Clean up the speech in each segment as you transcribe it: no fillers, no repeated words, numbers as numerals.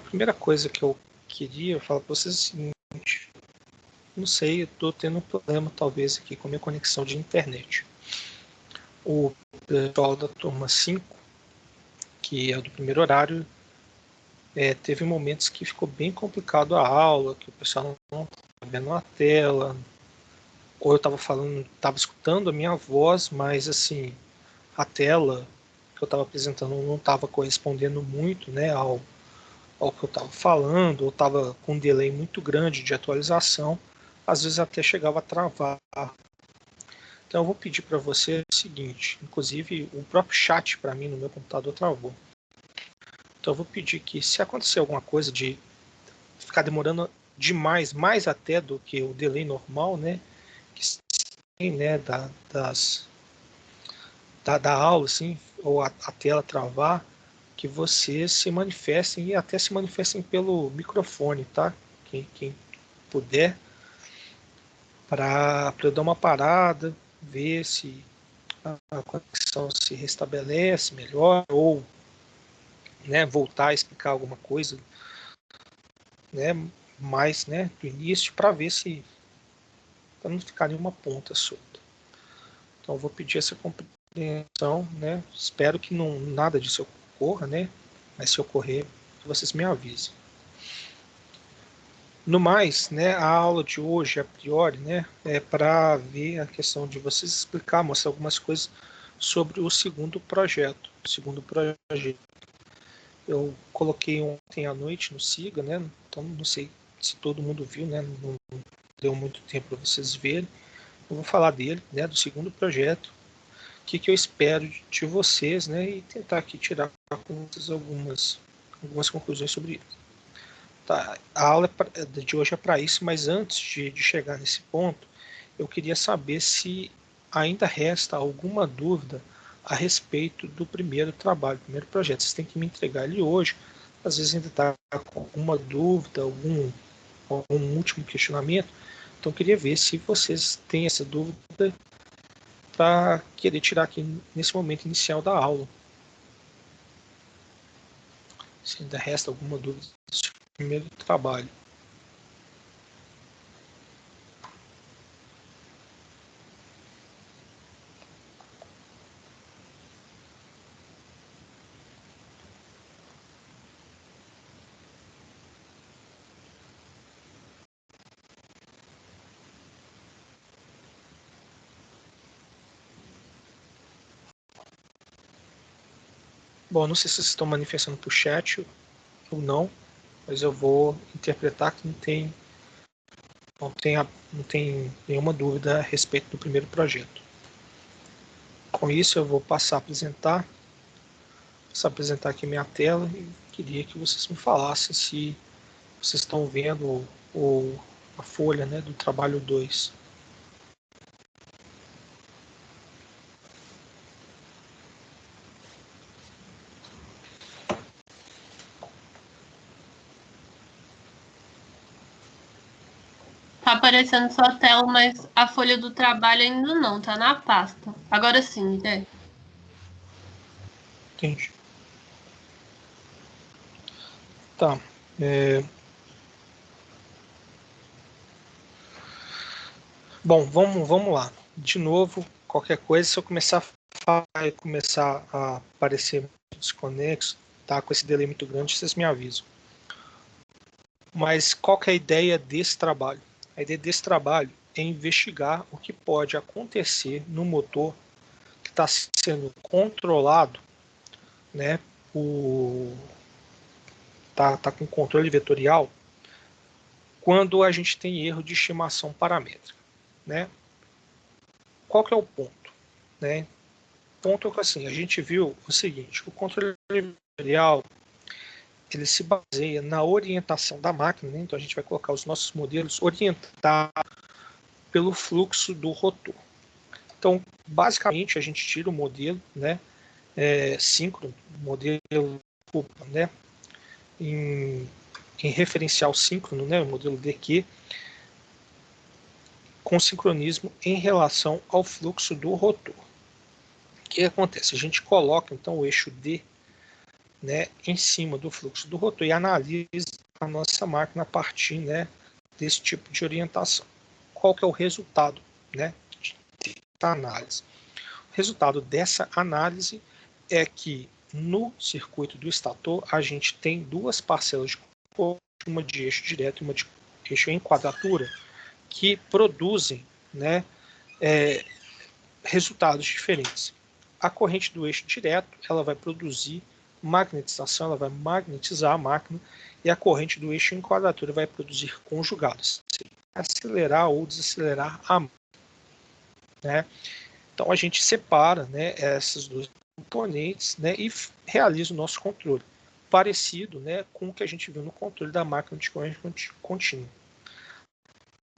primeira coisa que eu queria falar para vocês é o seguinte: não sei, eu estou tendo um problema talvez aqui com a minha conexão de internet. O pessoal da turma 5, que é do primeiro horário, teve momentos que ficou bem complicado a aula, que o pessoal não estava vendo a tela, ou eu estava falando, estava escutando a minha voz, mas assim, a tela que eu estava apresentando não estava correspondendo muito, né, ao que eu estava falando, ou estava com um delay muito grande de atualização, às vezes até chegava a travar. Então eu vou pedir para você o seguinte, inclusive o próprio chat para mim no meu computador travou. Então eu vou pedir que, se acontecer alguma coisa de ficar demorando demais, mais até do que o delay normal, né, que tem, né, da aula, assim, ou a tela travar, que vocês se manifestem e até se manifestem pelo microfone, tá? Quem puder, para eu dar uma parada, ver se a conexão se restabelece melhor, ou, né, voltar a explicar alguma coisa, né, mais, né, do início, para ver se, para não ficar nenhuma ponta solta. Então eu vou pedir essa compreensão, né? Espero que nada disso ocorra, né? Mas se ocorrer, que vocês me avisem. No mais, né, a aula de hoje, a priori, né, é para ver a questão de vocês explicar, mostrar algumas coisas sobre o segundo projeto. Eu coloquei ontem à noite no Siga, né? Então não sei se todo mundo viu, né? Não deu muito tempo para vocês verem. Eu vou falar dele, né? Do segundo projeto. O que eu espero de vocês, né? E tentar aqui tirar algumas conclusões sobre isso. Tá, a aula de hoje é para isso, mas antes de chegar nesse ponto, eu queria saber se ainda resta alguma dúvida a respeito do primeiro trabalho, do primeiro projeto. Vocês têm que me entregar ele hoje. Às vezes ainda está com alguma dúvida, algum último questionamento. Então eu queria ver se vocês têm essa dúvida para querer tirar aqui nesse momento inicial da aula. Se ainda resta alguma dúvida desse primeiro trabalho. Bom, não sei se vocês estão manifestando por chat ou não, mas eu vou interpretar que não tem nenhuma dúvida a respeito do primeiro projeto. Com isso, eu vou passar a apresentar aqui minha tela e queria que vocês me falassem se vocês estão vendo a folha, né, do trabalho 2. Tá aparecendo só a tela, mas a folha do trabalho ainda não, tá na pasta. Agora sim, Entendi. Tá. Bom, vamos lá. De novo, qualquer coisa, se eu começar a aparecer desconexo, tá, com esse delay muito grande, vocês me avisam. Mas qual que é a ideia desse trabalho? A ideia desse trabalho é investigar o que pode acontecer no motor que está sendo controlado, né, tá com controle vetorial, quando a gente tem erro de estimação paramétrica, né? Qual que é o ponto, né? O ponto é que, assim, a gente viu o seguinte: o controle vetorial ele se baseia na orientação da máquina, né? Então a gente vai colocar os nossos modelos orientados pelo fluxo do rotor. Então, basicamente, a gente tira o modelo, né, síncrono, modelo, né, em referencial síncrono, né, o modelo DQ, com sincronismo em relação ao fluxo do rotor. O que acontece? A gente coloca, então, o eixo D né, em cima do fluxo do rotor e analisa a nossa máquina a partir, né, desse tipo de orientação. Qual que é o resultado, né, da análise? O resultado dessa análise é que no circuito do estator a gente tem duas parcelas de corrente, uma de eixo direto e uma de eixo em quadratura, que produzem, né, resultados diferentes. A corrente do eixo direto, ela vai produzir magnetização, ela vai magnetizar a máquina, e a corrente do eixo em quadratura vai produzir conjugados, acelerar ou desacelerar a máquina, né? Então a gente separa, né, essas duas componentes, né, e realiza o nosso controle, parecido, né, com o que a gente viu no controle da máquina de corrente contínua.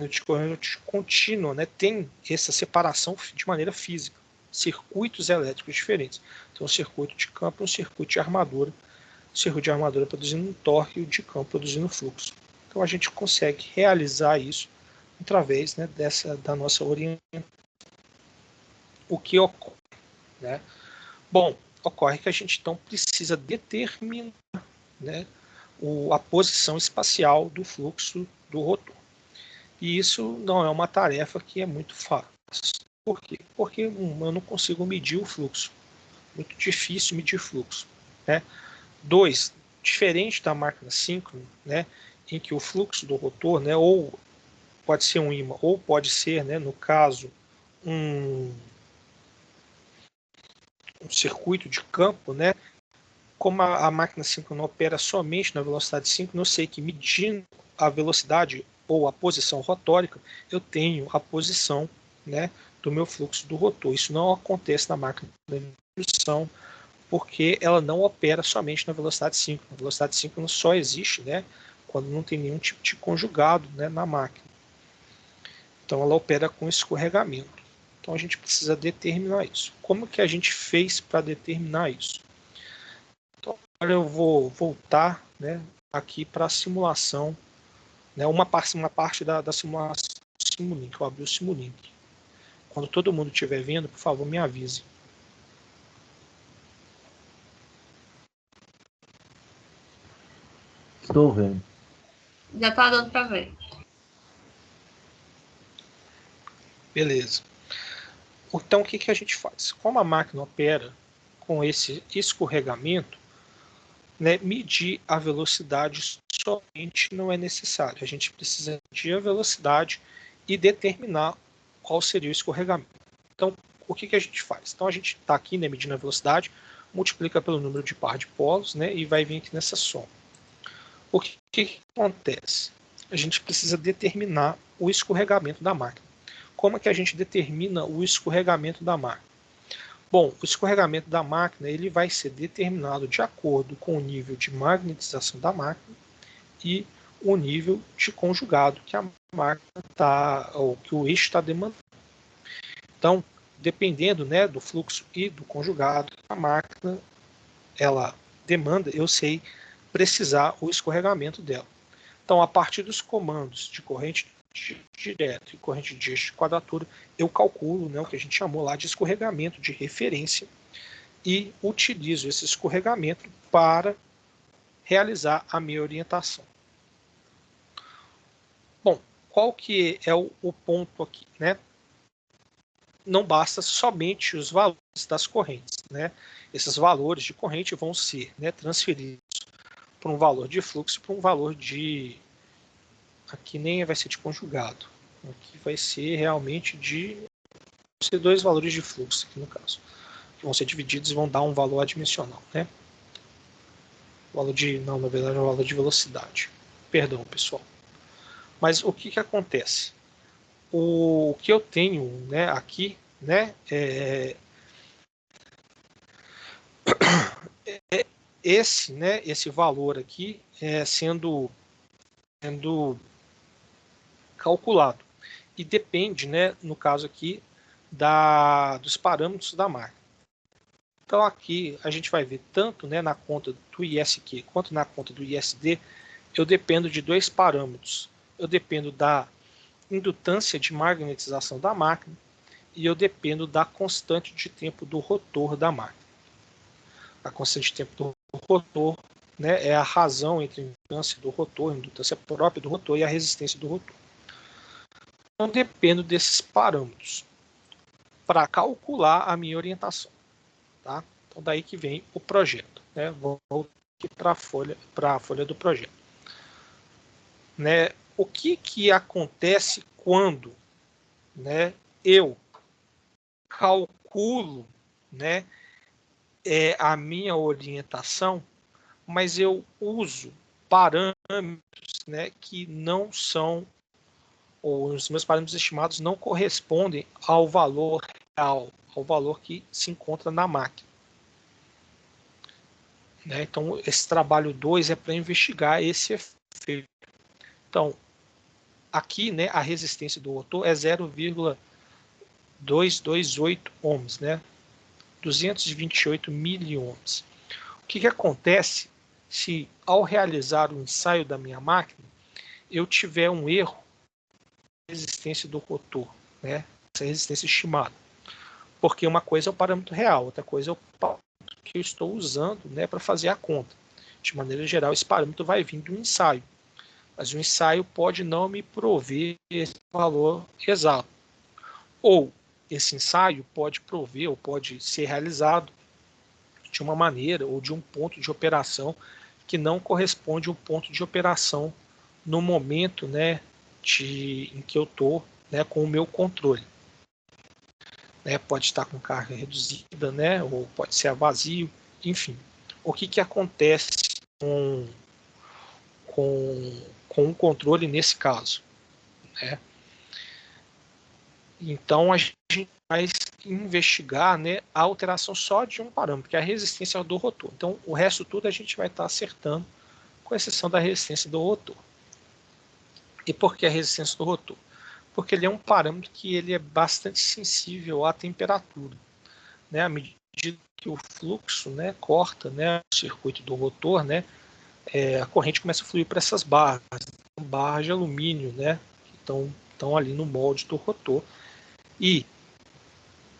De corrente contínua, né, tem essa separação de maneira física, circuitos elétricos diferentes. Então, um circuito de campo e um circuito de armadura. O circuito de armadura produzindo um torque e o de campo produzindo fluxo. Então, a gente consegue realizar isso através, né, da nossa orientação. O que ocorre, né? Bom, ocorre que a gente então precisa determinar, né, a posição espacial do fluxo do rotor. E isso não é uma tarefa que é muito fácil. Por quê? Porque eu não consigo medir o fluxo. Muito difícil medir fluxo, né? 2, diferente da máquina síncrona, né, em que o fluxo do rotor, né, ou pode ser um ímã, ou pode ser, né, no caso, um circuito de campo, né? Como a máquina síncrona opera somente na velocidade síncrona, eu sei que medindo a velocidade ou a posição rotórica, eu tenho a posição, né, do meu fluxo do rotor. Isso não acontece na máquina de indução, porque ela não opera somente na velocidade síncrona. A velocidade síncrona só existe, né, quando não tem nenhum tipo de conjugado, né, na máquina. Então ela opera com escorregamento. Então a gente precisa determinar isso. Como que a gente fez para determinar isso? Então, agora eu vou voltar, né, aqui para a simulação, né, uma parte da simulação do Simulink. Eu abri o Simulink. Quando todo mundo estiver vendo, por favor, me avise. Estou vendo. Já tá dando para ver. Beleza. Então, o que a gente faz? Como a máquina opera com esse escorregamento, né, medir a velocidade somente não é necessário. A gente precisa medir a velocidade e determinar qual seria o escorregamento. Então, o que a gente faz? Então, a gente está aqui, né, medindo a velocidade, multiplica pelo número de par de polos, né, e vai vir aqui nessa soma. O que acontece? A gente precisa determinar o escorregamento da máquina. Como é que a gente determina o escorregamento da máquina? Bom, o escorregamento da máquina ele vai ser determinado de acordo com o nível de magnetização da máquina e o nível de conjugado que a máquina está, ou que o eixo está demandando. Então, dependendo, né, do fluxo e do conjugado, a máquina ela demanda, eu sei precisar o escorregamento dela. Então, a partir dos comandos de corrente direto e corrente de eixo de quadratura, eu calculo, né, o que a gente chamou lá de escorregamento de referência e utilizo esse escorregamento para realizar a minha orientação. Bom, qual que é o ponto aqui, né? Não basta somente os valores das correntes, né? Esses valores de corrente vão ser, né, transferidos para um valor de fluxo, para um valor de... Aqui nem vai ser de conjugado. Aqui vai ser realmente de... Vão ser dois valores de fluxo, aqui no caso. Que vão ser divididos e vão dar um valor adimensional, né? Valor de... Não, na verdade é um valor de velocidade. Perdão, pessoal. Mas o que acontece? O que eu tenho, né, aqui, né, esse, né, esse valor aqui sendo calculado e depende, né, no caso aqui dos parâmetros da máquina. Então aqui a gente vai ver tanto, né, na conta do ISQ quanto na conta do ISD, eu dependo de dois parâmetros. Eu dependo da indutância de magnetização da máquina e eu dependo da constante de tempo do rotor da máquina. A constante de tempo do rotor, né, é a razão entre a indutância do rotor, a indutância própria do rotor e a resistência do rotor. Então, dependo desses parâmetros para calcular a minha orientação. Tá? Então, daí que vem o projeto. Né? Vou aqui para a folha do projeto. Né? O que acontece quando, né, eu calculo, né, a minha orientação, mas eu uso parâmetros, né, que não são, ou os meus parâmetros estimados não correspondem ao valor real, ao valor que se encontra na máquina. Né? Então, esse trabalho 2 é para investigar esse efeito. Então, aqui, né, a resistência do rotor é 0,228 ohms, né? 228 miliohms. O que acontece se, ao realizar o ensaio da minha máquina, eu tiver um erro na resistência do rotor, né? Essa resistência estimada. Porque uma coisa é o parâmetro real, outra coisa é o parâmetro que eu estou usando, né, para fazer a conta. De maneira geral, esse parâmetro vai vir do ensaio. Mas o ensaio pode não me prover esse valor exato. Ou esse ensaio pode prover ou pode ser realizado de uma maneira ou de um ponto de operação que não corresponde ao ponto de operação no momento, né, em que eu estou, né, com o meu controle. Né, pode estar com carga reduzida, né, ou pode ser a vazio, enfim. O que acontece com o controle nesse caso? Né? Então, a gente vai investigar, né, a alteração só de um parâmetro, que é a resistência do rotor. Então, o resto tudo a gente vai estar acertando, com exceção da resistência do rotor. E por que a resistência do rotor? Porque ele é um parâmetro que ele é bastante sensível à temperatura. Né? À medida que o fluxo, né, corta, né, o circuito do rotor, né, a corrente começa a fluir para essas barras de alumínio, né, que estão ali no molde do rotor, e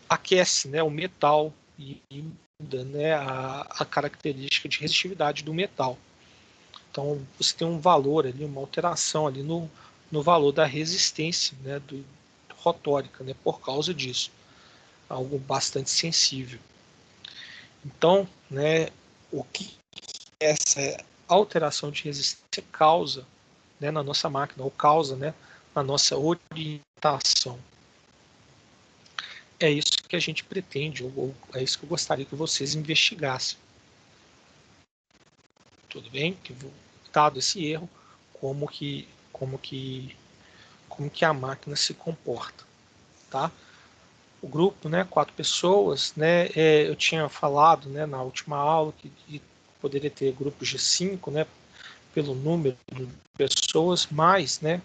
aquece, né, o metal e muda, né, a característica de resistividade do metal. Então você tem um valor ali, uma alteração ali no valor da resistência, né, rotórica, né, por causa disso. Algo bastante sensível. Então, né, o que essa alteração de resistência causa, né, na nossa máquina, ou causa, né, na nossa orientação? É isso que a gente pretende, ou é isso que eu gostaria que vocês investigassem. Tudo bem? Dado esse erro, como que a máquina se comporta, tá? O grupo, né, 4 pessoas, né, eu tinha falado, né, na última aula que poderia ter grupos de 5, né, pelo número de pessoas, mais, né,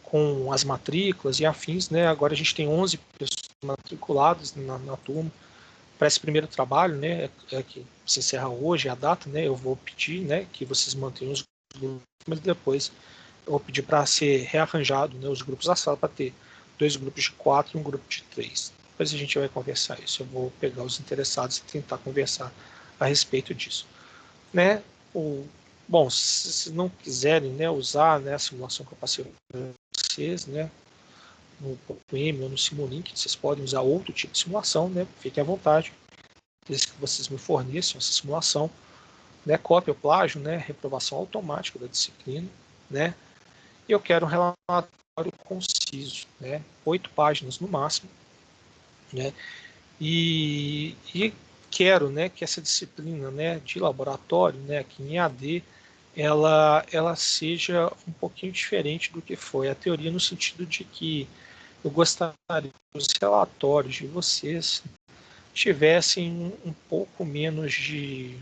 com as matrículas e afins, né, agora a gente tem 11 pessoas matriculadas na turma para esse primeiro trabalho, né, que se encerra hoje a data, né, eu vou pedir, né, que vocês mantenham os grupos, mas depois eu vou pedir para ser rearranjado, né, os grupos da sala para ter 2 grupos de 4 e um grupo de 3. Depois a gente vai conversar isso. Eu vou pegar os interessados e tentar conversar a respeito disso. Né? Bom, se não quiserem, né, usar, né, a simulação que eu passei para vocês, né, no PowerPoint ou no Simulink, vocês podem usar outro tipo de simulação, né, fiquem à vontade, desde que vocês me forneçam essa simulação, né, cópia ou plágio, né, reprovação automática da disciplina, né, e eu quero um relatório conciso, né, 8 páginas no máximo, né, e quero, né, que essa disciplina, né, de laboratório, né, aqui em AD, ela seja um pouquinho diferente do que foi a teoria, no sentido de que eu gostaria que os relatórios de vocês tivessem um pouco menos de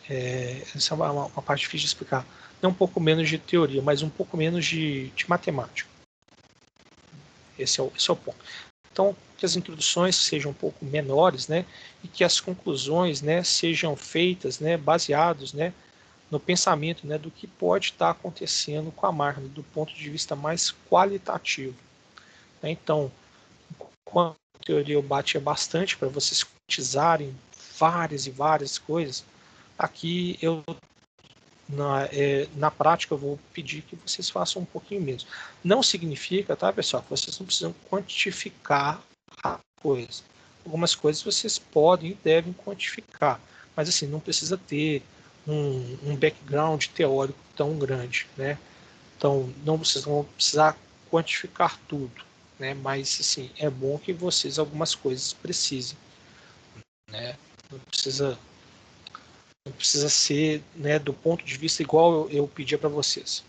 essa é uma parte difícil de explicar, não um pouco menos de teoria, mas um pouco menos de matemática. Esse é o ponto. Então, que as introduções sejam um pouco menores, né, e que as conclusões, né, sejam feitas, né, baseados, né, no pensamento, né, do que pode estar acontecendo com a máquina, do ponto de vista mais qualitativo. Então, com a teoria eu batia bastante para vocês monetizarem várias e várias coisas, aqui eu na prática eu vou pedir que vocês façam um pouquinho menos. Não significa, tá, pessoal, que vocês não precisam quantificar a coisa. Algumas coisas vocês podem e devem quantificar, mas assim, não precisa ter um background teórico tão grande, né? Então, vocês não vão precisar quantificar tudo, né? Mas assim, é bom que vocês algumas coisas precisem, né? Não precisa ser, né, do ponto de vista igual eu pedia para vocês.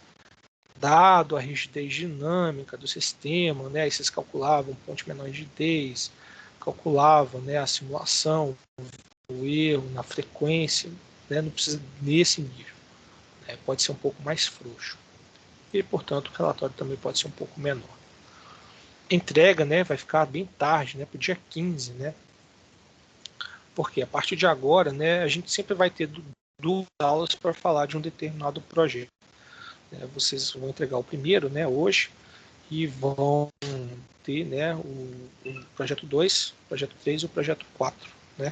Dado a rigidez dinâmica do sistema, né, aí vocês calculavam um ponto menor de rigidez, calculavam, né, a simulação, o erro na frequência, né, não precisa nesse nível. Né, pode ser um pouco mais frouxo. E, portanto, o relatório também pode ser um pouco menor. Entrega, né, vai ficar bem tarde, né, para o dia 15, né? Porque a partir de agora, né, a gente sempre vai ter duas aulas para falar de um determinado projeto. Vocês vão entregar o primeiro, né, hoje, e vão ter, né, o projeto 2, o projeto 3 e o projeto 4. Né?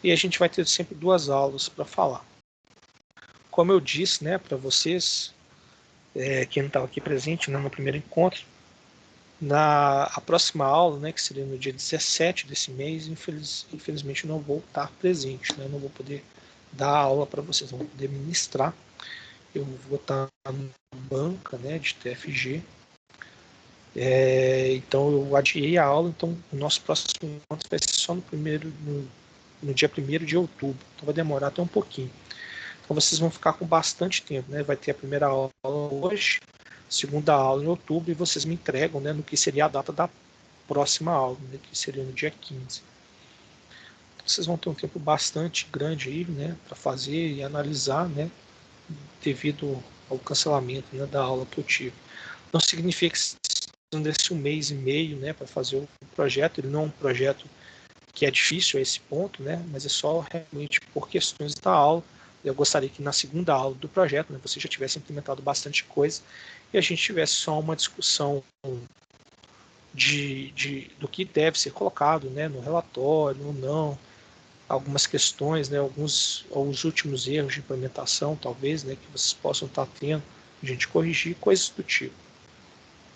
E a gente vai ter sempre duas aulas para falar. Como eu disse, né, para vocês, quem não estava aqui presente, né, no primeiro encontro, a próxima aula, né, que seria no dia 17 desse mês, infelizmente não vou estar presente, né, não vou poder dar aula para vocês, não vou poder ministrar. Eu vou estar na banca, né, de TFG. Então eu adiei a aula, então o nosso próximo encontro vai ser só no dia 1º de outubro, então vai demorar até um pouquinho. Então vocês vão ficar com bastante tempo, né? Vai ter a primeira aula hoje, segunda aula em outubro, e vocês me entregam, né, no que seria a data da próxima aula, né, que seria no dia 15. Então, vocês vão ter um tempo bastante grande aí, né, para fazer e analisar, né, devido ao cancelamento, né, da aula que eu tive. Não significa que vocês precisam desse 1 mês e meio, né, para fazer o projeto. Ele não é um projeto que é difícil a esse ponto, né, mas é só realmente por questões da aula. Eu gostaria que na segunda aula do projeto, né, você já tivesse implementado bastante coisa e a gente tivesse só uma discussão do que deve ser colocado, né, no relatório ou não, algumas questões, né, os últimos erros de implementação, talvez, né, que vocês possam estar tendo, a gente corrigir, coisas do tipo.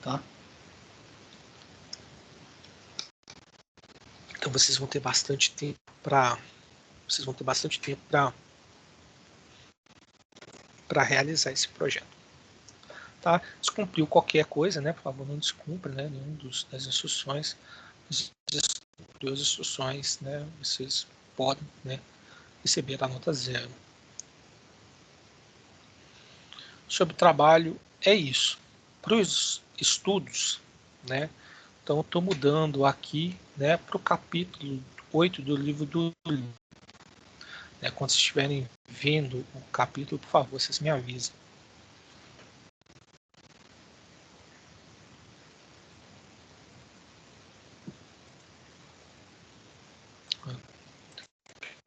Tá? Então vocês vão ter bastante tempo para realizar esse projeto. Tá? Descumpriu qualquer coisa, né? Por favor, não descumpra, né, nenhum das instruções. Descumpriu as instruções, né? Vocês podem, né, receber a nota 0. Sobre o trabalho, é isso. Para os estudos, né? Então, eu estou mudando aqui, né, para o capítulo 8 do livro do livro. Quando vocês estiverem vendo o capítulo, por favor, vocês me avisem.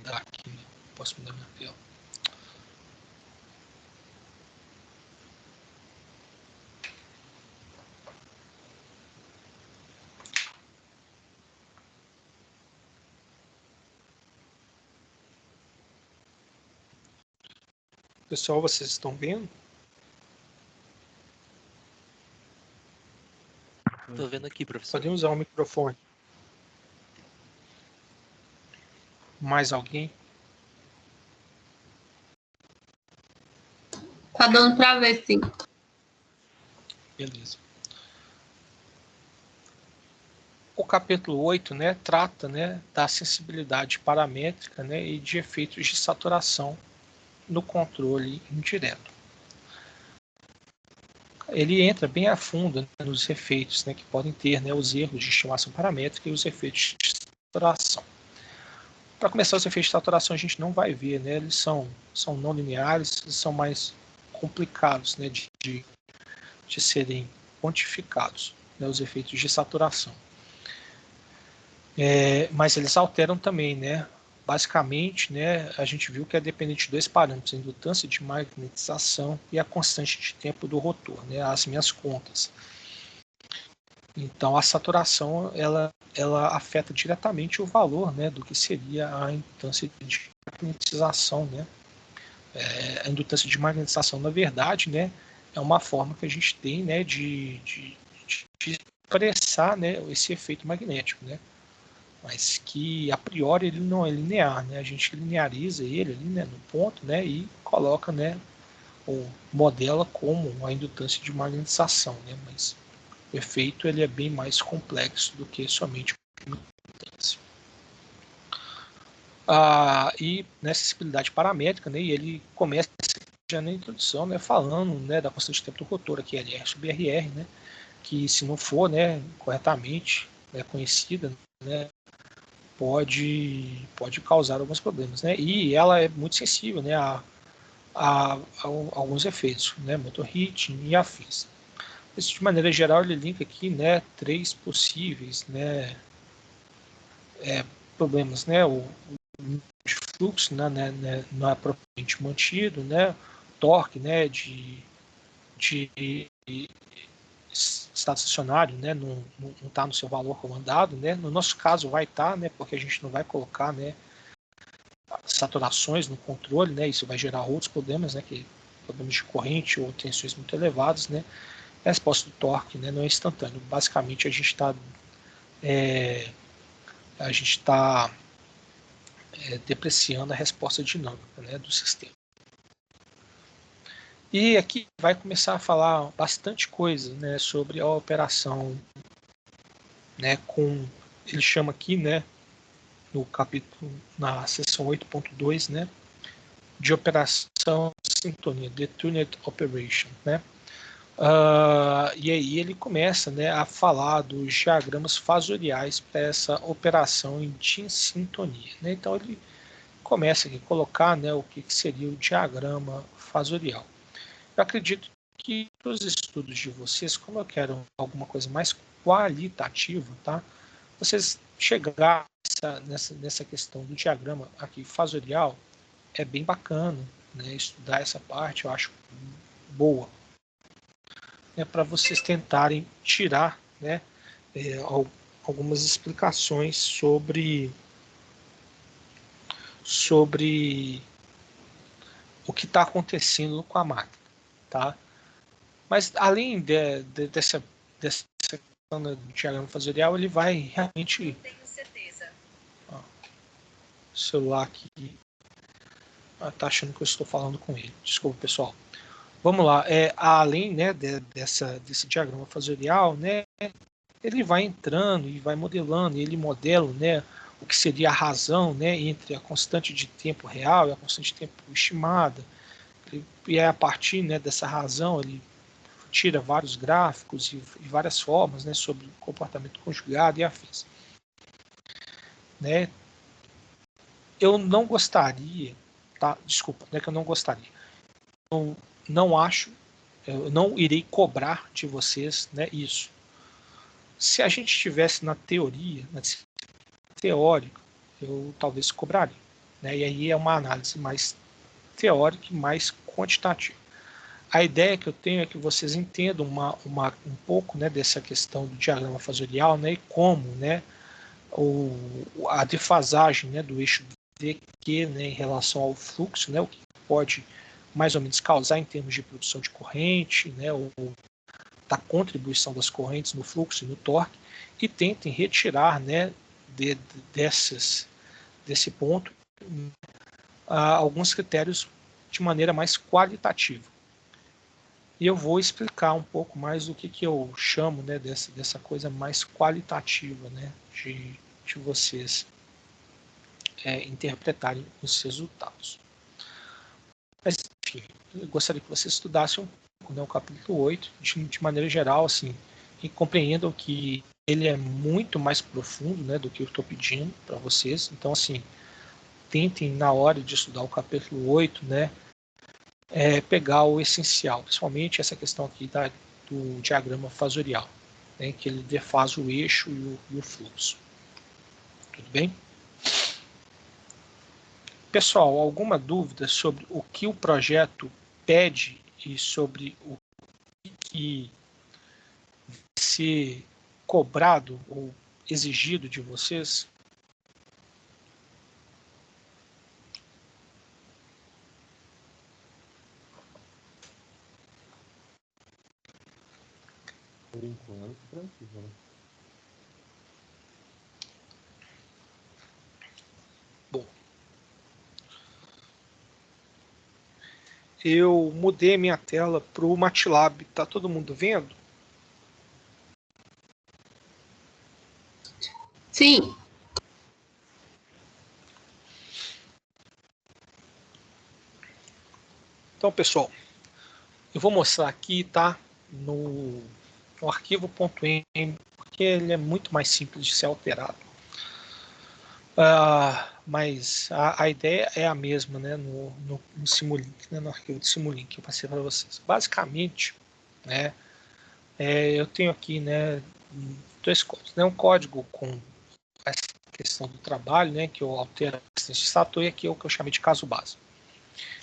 Aqui, posso mudar minha tela. Pessoal, vocês estão vendo? Estou vendo aqui, professor. Podem usar o microfone. Mais alguém? Tá dando para ver, sim. Beleza. O capítulo 8, né, trata, né, da sensibilidade paramétrica, né, e de efeitos de saturação no controle indireto. Ele entra bem a fundo, né, nos efeitos, né, que podem ter, né, os erros de estimação paramétrica e os efeitos de saturação. Para começar, os efeitos de saturação a gente não vai ver, né, eles são não lineares, eles são mais complicados, né, de serem quantificados, né, os efeitos de saturação. Mas eles alteram também, né? Basicamente, né, a gente viu que é dependente de dois parâmetros, a indutância de magnetização e a constante de tempo do rotor, né, as minhas contas. Então, a saturação ela afeta diretamente o valor, né, do que seria a indutância de magnetização, né? A indutância de magnetização, na verdade, né, é uma forma que a gente tem, né, de expressar, né, esse efeito magnético, né? Mas que a priori ele não é linear, né? A gente lineariza ele ali, né, no ponto, né, e coloca, né, ou modela como a indutância de magnetização, né? Mas o efeito ele é bem mais complexo do que somente uma indutância. E nessa sensibilidade paramétrica, né, e ele começa já na introdução, né, falando, né, da constante de tempo do rotor, que é LR sobre RR, né, que se não for, né, corretamente, né, conhecida, né, pode causar alguns problemas, né, e ela é muito sensível, né, a alguns efeitos, né, motor heating e afins. Mas, de maneira geral, ele linka aqui, né, 3 possíveis, né, problemas, né, o de fluxo, né, não é propriamente mantido, né, torque, né, de estado estacionário, né, não está no seu valor comandado, né, no nosso caso vai estar, né, porque a gente não vai colocar, né, saturações no controle, né, isso vai gerar outros problemas, né, que problemas de corrente ou tensões muito elevadas, né, a resposta do torque, né, não é instantâneo, basicamente a gente está depreciando a resposta dinâmica, né, do sistema. E aqui vai começar a falar bastante coisa, né, sobre a operação, né, com, ele chama aqui, né, no capítulo, na seção 8.2, né, de operação de sintonia, The Tuned Operation, né. E aí ele começa, né, a falar dos diagramas fasoriais para essa operação de sintonia, né. Então ele começa aqui a colocar, né, o que seria o diagrama fasorial. Eu acredito que os estudos de vocês, como eu quero alguma coisa mais qualitativa, tá? Vocês chegar nessa questão do diagrama aqui fasorial é bem bacana, né? Estudar essa parte eu acho boa, né? Para vocês tentarem tirar, né, algumas explicações sobre o que está acontecendo com a máquina, tá? Mas além dessa questão do diagrama fasorial, ele vai realmente... Tenho certeza. Ó, o celular aqui tá achando que eu estou falando com ele. Desculpa, pessoal. Vamos lá. Além, né, desse diagrama fasorial, né, ele vai entrando e vai modelando, e ele modela, né, o que seria a razão, né, entre a constante de tempo real e a constante de tempo estimada. E a partir, né, dessa razão, ele tira vários gráficos e várias formas, né, sobre o comportamento conjugado e afins. Né? Eu não gostaria, tá? Desculpa, não é que eu não gostaria. Eu não acho, eu não irei cobrar de vocês, né, isso. Se a gente estivesse na teoria, na teórica, eu talvez cobraria. Né? E aí é uma análise mais teórica e mais quantitativa. A ideia que eu tenho é que vocês entendam um pouco, né, dessa questão do diagrama fasorial, né, e como, né, a defasagem, né, do eixo DQ, né, em relação ao fluxo, né, o que pode mais ou menos causar em termos de produção de corrente, né, ou da contribuição das correntes no fluxo e no torque, e tentem retirar, né, desse ponto alguns critérios de maneira mais qualitativa. E eu vou explicar um pouco mais do que eu chamo, né, dessa coisa mais qualitativa, né, de vocês interpretarem os resultados. Mas, enfim, eu gostaria que vocês estudassem um pouco, né, o capítulo 8, de maneira geral, assim, e compreendam que ele é muito mais profundo, né, do que eu estou pedindo para vocês. Então, assim, tentem, na hora de estudar o capítulo 8, né, pegar o essencial, principalmente essa questão aqui do diagrama fasorial, né, que ele defasa o eixo e o fluxo. Tudo bem? Pessoal, alguma dúvida sobre o que o projeto pede e sobre o que vai ser cobrado ou exigido de vocês? Por enquanto, tranquilo. Bom, eu mudei minha tela para o MATLAB. Tá todo mundo vendo? Sim. Então, pessoal, eu vou mostrar aqui, tá? No arquivo.m, porque ele é muito mais simples de ser alterado. Mas a ideia é a mesma, né? No Simulink, né? No arquivo de Simulink que eu passei para vocês. Basicamente, né? Eu tenho aqui, né? Dois códigos, né? Um código com essa questão do trabalho, né? Que eu altero a existência de status, e aqui é o que eu chamei de caso base.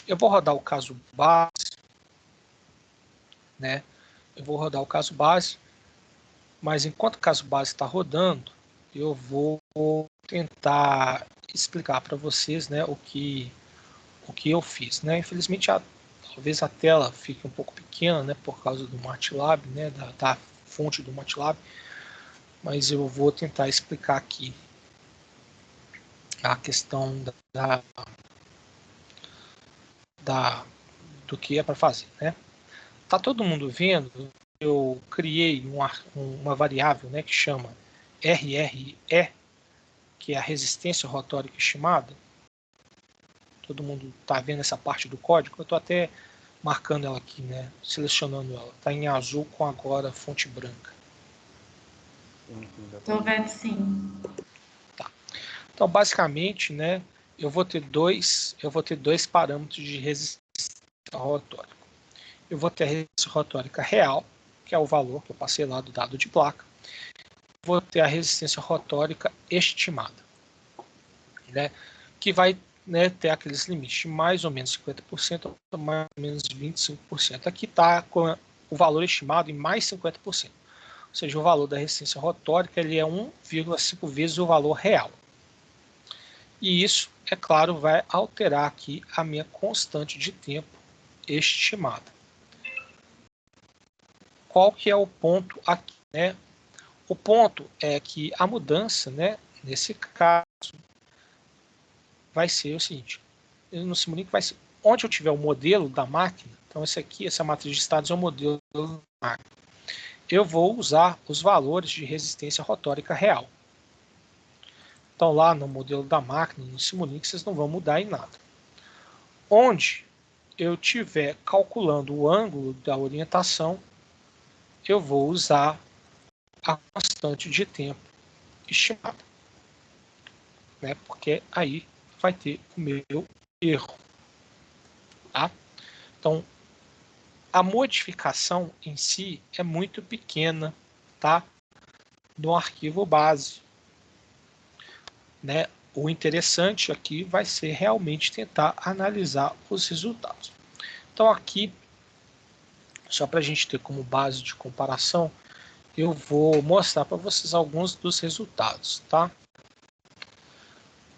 Eu vou rodar o caso base, né? Eu vou rodar o caso base, mas enquanto o caso base está rodando, eu vou tentar explicar para vocês, né, o que eu fiz, né? Infelizmente, talvez a tela fique um pouco pequena, né, por causa do MATLAB, né, da fonte do MATLAB, mas eu vou tentar explicar aqui a questão do que é para fazer, né? Tá todo mundo vendo? Eu criei uma variável, né, que chama RRE, que é a resistência rotórica estimada. Todo mundo está vendo essa parte do código? Eu estou até marcando ela aqui, né, selecionando ela. Está em azul com agora fonte branca. Estou vendo, sim. Tá. Então, basicamente, né, eu vou ter dois parâmetros de resistência rotórica. Eu vou ter a resistência rotórica real, que é o valor que eu passei lá do dado de placa. Vou ter a resistência rotórica estimada, né, que vai, né, ter aqueles limites de mais ou menos 50% ou mais ou menos 25%. Aqui está com o valor estimado em mais 50%. Ou seja, o valor da resistência rotórica ele é 1,5 vezes o valor real. E isso, é claro, vai alterar aqui a minha constante de tempo estimada. Qual que é o ponto aqui, né? O ponto é que a mudança, né, nesse caso, vai ser o seguinte: no Simulink vai ser onde eu tiver o modelo da máquina. Então, essa matriz de estados é o modelo da máquina. Eu vou usar os valores de resistência rotórica real. Então, lá no modelo da máquina, no Simulink, vocês não vão mudar em nada. Onde eu estiver calculando o ângulo da orientação, eu vou usar a constante de tempo estimada, né? Porque aí vai ter o meu erro. Tá? Então, a modificação em si é muito pequena, tá? No arquivo base, né? O interessante aqui vai ser realmente tentar analisar os resultados. Então, aqui, só para a gente ter como base de comparação, eu vou mostrar para vocês alguns dos resultados, tá?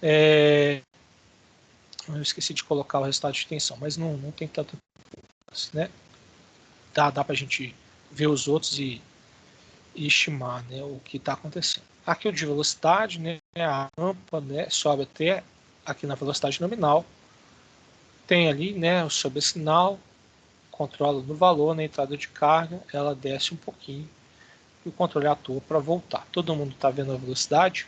Eu esqueci de colocar o resultado de tensão, mas não tem tanto, né? Dá para a gente ver os outros e estimar, né, o que está acontecendo. Aqui o de velocidade, né, a rampa, né, sobe até aqui na velocidade nominal. Tem ali, né, o sobressinal, controla no valor, na entrada de carga, ela desce um pouquinho e o controle atua para voltar. Todo mundo está vendo a velocidade?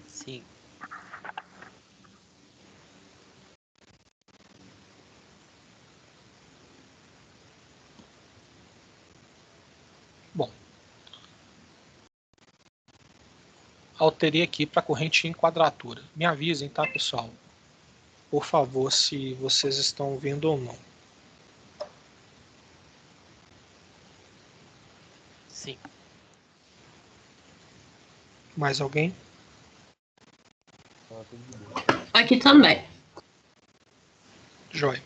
Sim. Bom, alterei aqui para corrente em quadratura. Me avisem, tá, pessoal? Por favor, se vocês estão vendo ou não. Sim. Mais alguém? Aqui também. Joia.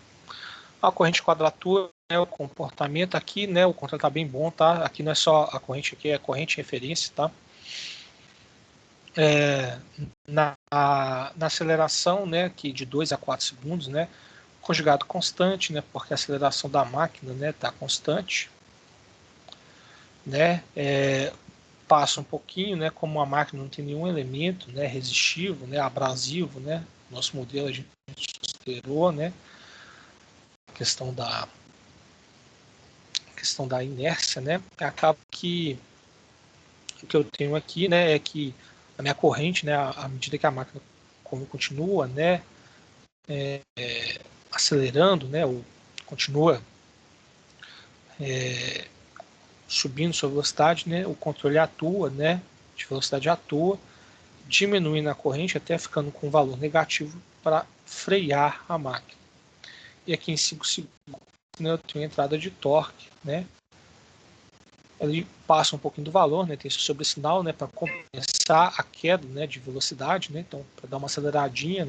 A corrente quadratura, né, o comportamento aqui, né, o controle está bem bom, tá? Aqui não é só a corrente, aqui é a corrente referência, tá? Na aceleração, né, aqui de 2 a 4 segundos, né, conjugado constante, né, porque a aceleração da máquina, né, está constante, né, passa um pouquinho, né, como a máquina não tem nenhum elemento, né, resistivo, né, abrasivo, né, nosso modelo a gente considerou, né, a questão da inércia, né, acaba que o que eu tenho aqui, né, é que a minha corrente, né, à medida que a máquina continua, né, acelerando, né, ou continua subindo sua velocidade, né, o controle atua, né, de velocidade atua, diminuindo a corrente até ficando com um valor negativo para frear a máquina. E aqui em 5 segundos, né, eu tenho entrada de torque, né, ele passa um pouquinho do valor, né, tem esse sobressinal, né, para compensar a queda, né, de velocidade, né, então para dar uma aceleradinha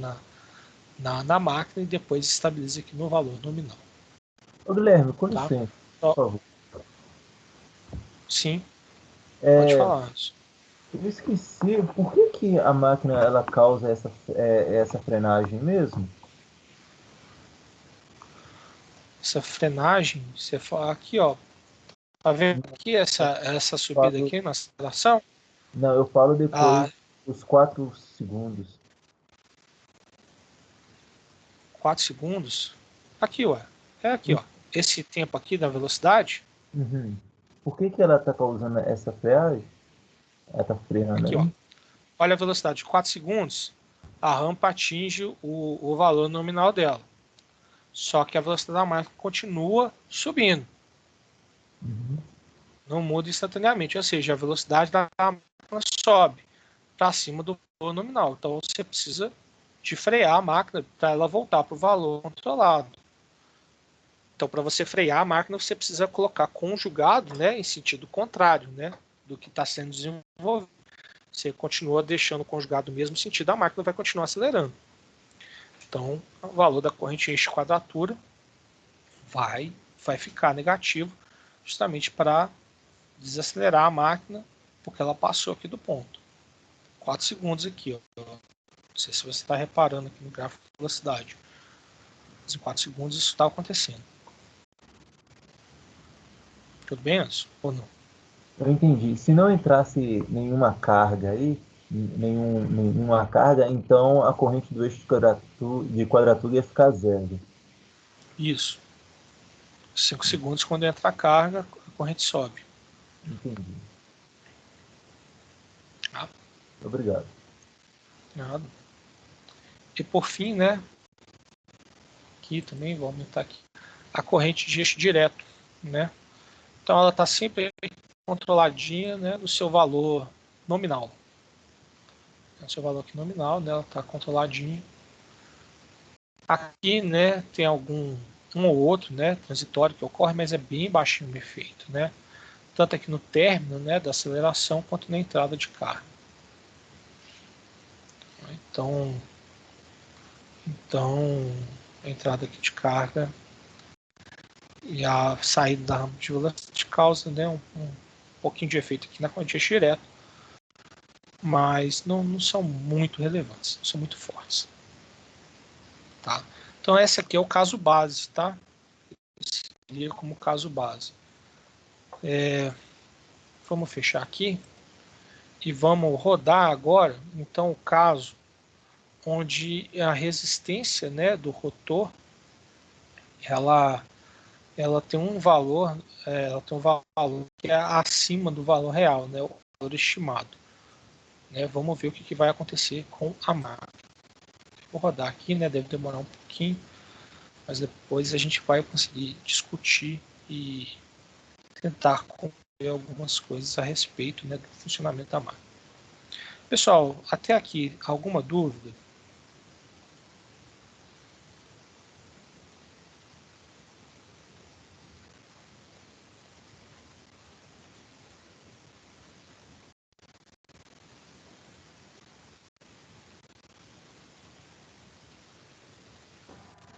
na máquina e depois estabiliza aqui no valor nominal. Ô, Guilherme, com Tá? licença, por favor. Sim, pode falar antes. Eu esqueci, por que que a máquina ela causa essa frenagem mesmo? Essa frenagem, você fala aqui, ó, tá vendo aqui essa subida aqui na aceleração? Não, eu falo depois Ah, dos 4 segundos. 4 segundos. Aqui, ó. É aqui, ó. Esse tempo aqui da velocidade, Uhum. Por que que ela está causando essa freagem? Ela está freando aqui, ó. aí? Olha a velocidade de 4 segundos, a rampa atinge o valor nominal dela. Só que a velocidade da máquina continua subindo. Uhum. Não muda instantaneamente. Ou seja, a velocidade da máquina sobe para cima do valor nominal. Então você precisa de frear a máquina para ela voltar para o valor controlado. Então, para você frear a máquina, você precisa colocar conjugado, né, em sentido contrário, né, do que está sendo desenvolvido. Você continua deixando o conjugado no mesmo sentido, a máquina vai continuar acelerando. Então, o valor da corrente eixo quadratura vai ficar negativo, justamente para desacelerar a máquina, porque ela passou aqui do ponto. 4 segundos aqui, ó. Não sei se você está reparando aqui no gráfico de velocidade. Mas em 4 segundos isso está acontecendo. Tudo bem, Anderson? Ou não? Eu entendi. Se não entrasse nenhuma carga aí, nenhuma carga, então a corrente do eixo de quadratura ia ficar zero. Isso. 5 segundos, quando entra a carga, a corrente sobe. Entendi. Tá? Obrigado. Nada. E por fim, né? Aqui também, vou aumentar aqui. A corrente de eixo direto, né? Então ela está sempre controladinha, né, do seu valor nominal. O seu valor aqui nominal, né, ela está controladinha. Aqui, né, tem um ou outro, né, transitório que ocorre, mas é bem baixinho o efeito, né? Tanto aqui no término, né, da aceleração quanto na entrada de carga. Então a entrada aqui de carga e a saída da rampa de velocidade causa, né, um pouquinho de efeito aqui na corrente direto, mas não são muito relevantes, não são muito fortes. Tá? Então esse aqui é o caso base, tá? Esse seria como caso base. Vamos fechar aqui e vamos rodar agora, então, o caso onde a resistência, né, do rotor, ela, ela tem um valor, ela tem um valor que é acima do valor real, né, o valor estimado. Né? Vamos ver o que vai acontecer com a máquina. Vou rodar aqui, né, deve demorar um pouquinho, mas depois a gente vai conseguir discutir e tentar concluir algumas coisas a respeito, né, do funcionamento da máquina. Pessoal, até aqui, alguma dúvida?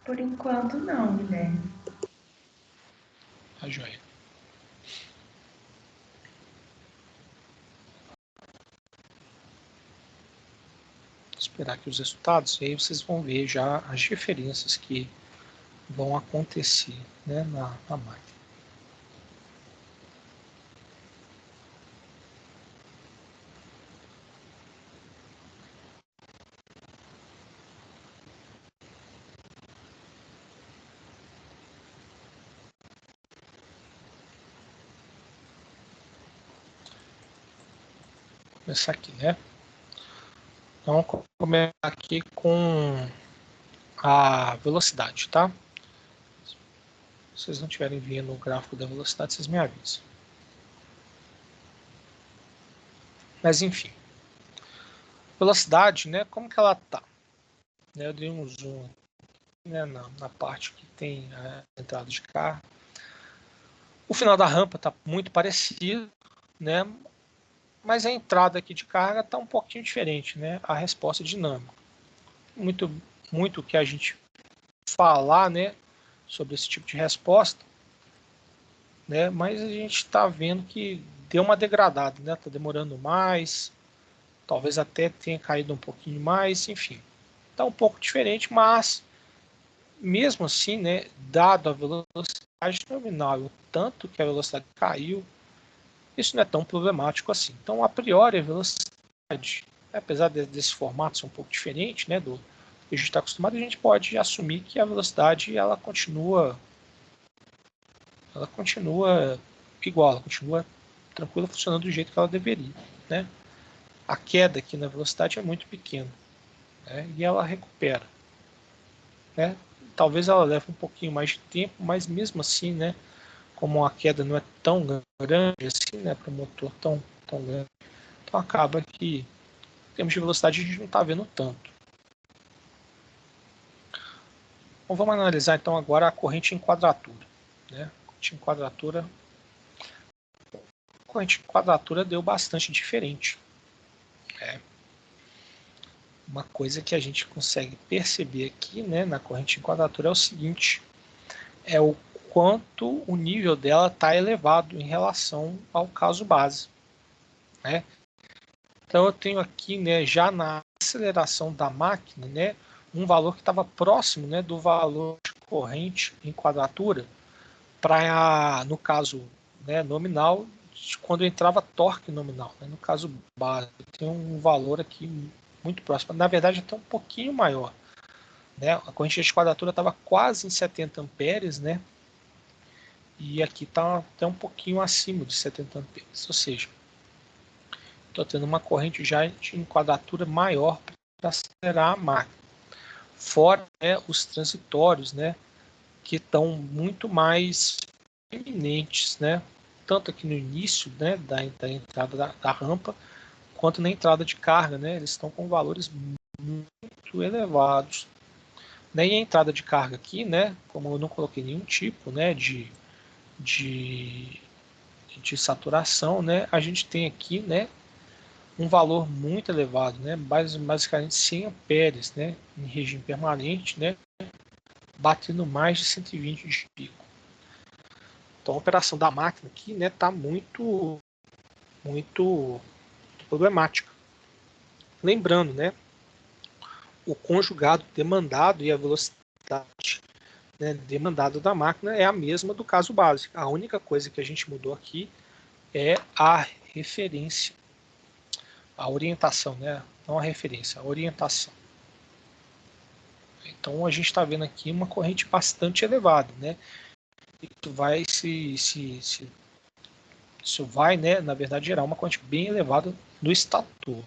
Por enquanto, não, Guilherme. esperar aqui os resultados, e aí vocês vão ver já as diferenças que vão acontecer, né, na máquina. Vou começar aqui, né? Então, vamos começar aqui com a velocidade, tá? Se vocês não estiverem vendo o gráfico da velocidade, vocês me avisam. Mas enfim, velocidade, né? Como que ela tá? Eu dei um zoom aqui, né, na parte que tem a entrada de carro. O final da rampa está muito parecido, né? Mas a entrada aqui de carga está um pouquinho diferente, né? A resposta dinâmica. Muito que a gente falar, né, sobre esse tipo de resposta, né? Mas a gente está vendo que deu uma degradada, né? Está demorando mais, talvez até tenha caído um pouquinho mais, enfim. Está um pouco diferente, mas mesmo assim, né, dado a velocidade nominal, o tanto que a velocidade caiu, isso não é tão problemático assim. Então, a priori, a velocidade, apesar desse formato ser um pouco diferente, né, do que a gente está acostumado, a gente pode assumir que a velocidade ela continua igual, ela continua tranquila, funcionando do jeito que ela deveria, né? A queda aqui na velocidade é muito pequena, né, e ela recupera, né? Talvez ela leve um pouquinho mais de tempo, mas mesmo assim, né, como a queda não é tão grande assim, né, para o motor tão grande, então acaba que em termos de velocidade a gente não está vendo tanto. Então vamos analisar então agora a corrente em quadratura, né? A corrente em quadratura deu bastante diferente. Uma coisa que a gente consegue perceber aqui, né, na corrente em quadratura é o seguinte: é o quanto o nível dela está elevado em relação ao caso base, né? Então eu tenho aqui, né, já na aceleração da máquina, né, um valor que estava próximo, né, do valor de corrente em quadratura para, no caso, né, nominal, quando entrava torque nominal, né? No caso base, tem um valor aqui muito próximo, na verdade até um pouquinho maior, né? A corrente de quadratura estava quase em 70 amperes, né? E aqui está até um pouquinho acima de 70 amperes, ou seja, estou tendo uma corrente já em quadratura maior para acelerar a máquina. Fora, né, os transitórios, né, que estão muito mais eminentes, né, tanto aqui no início, né, da entrada da rampa, quanto na entrada de carga, né, eles estão com valores muito elevados. Nem a entrada de carga aqui, né, como eu não coloquei nenhum tipo, né, de saturação, né, a gente tem aqui, né, um valor muito elevado, né, basicamente 100 amperes, né, em regime permanente, né, batendo mais de 120 de pico. Então a operação da máquina aqui, né, tá muito problemática. Lembrando, né, o conjugado demandado e a velocidade, né, demandada da máquina é a mesma do caso básico. A única coisa que a gente mudou aqui é a referência, a orientação, né? Não a referência, a orientação. Então a gente está vendo aqui uma corrente bastante elevada, né? Isso vai isso vai, né, na verdade, gerar uma corrente bem elevada no estator.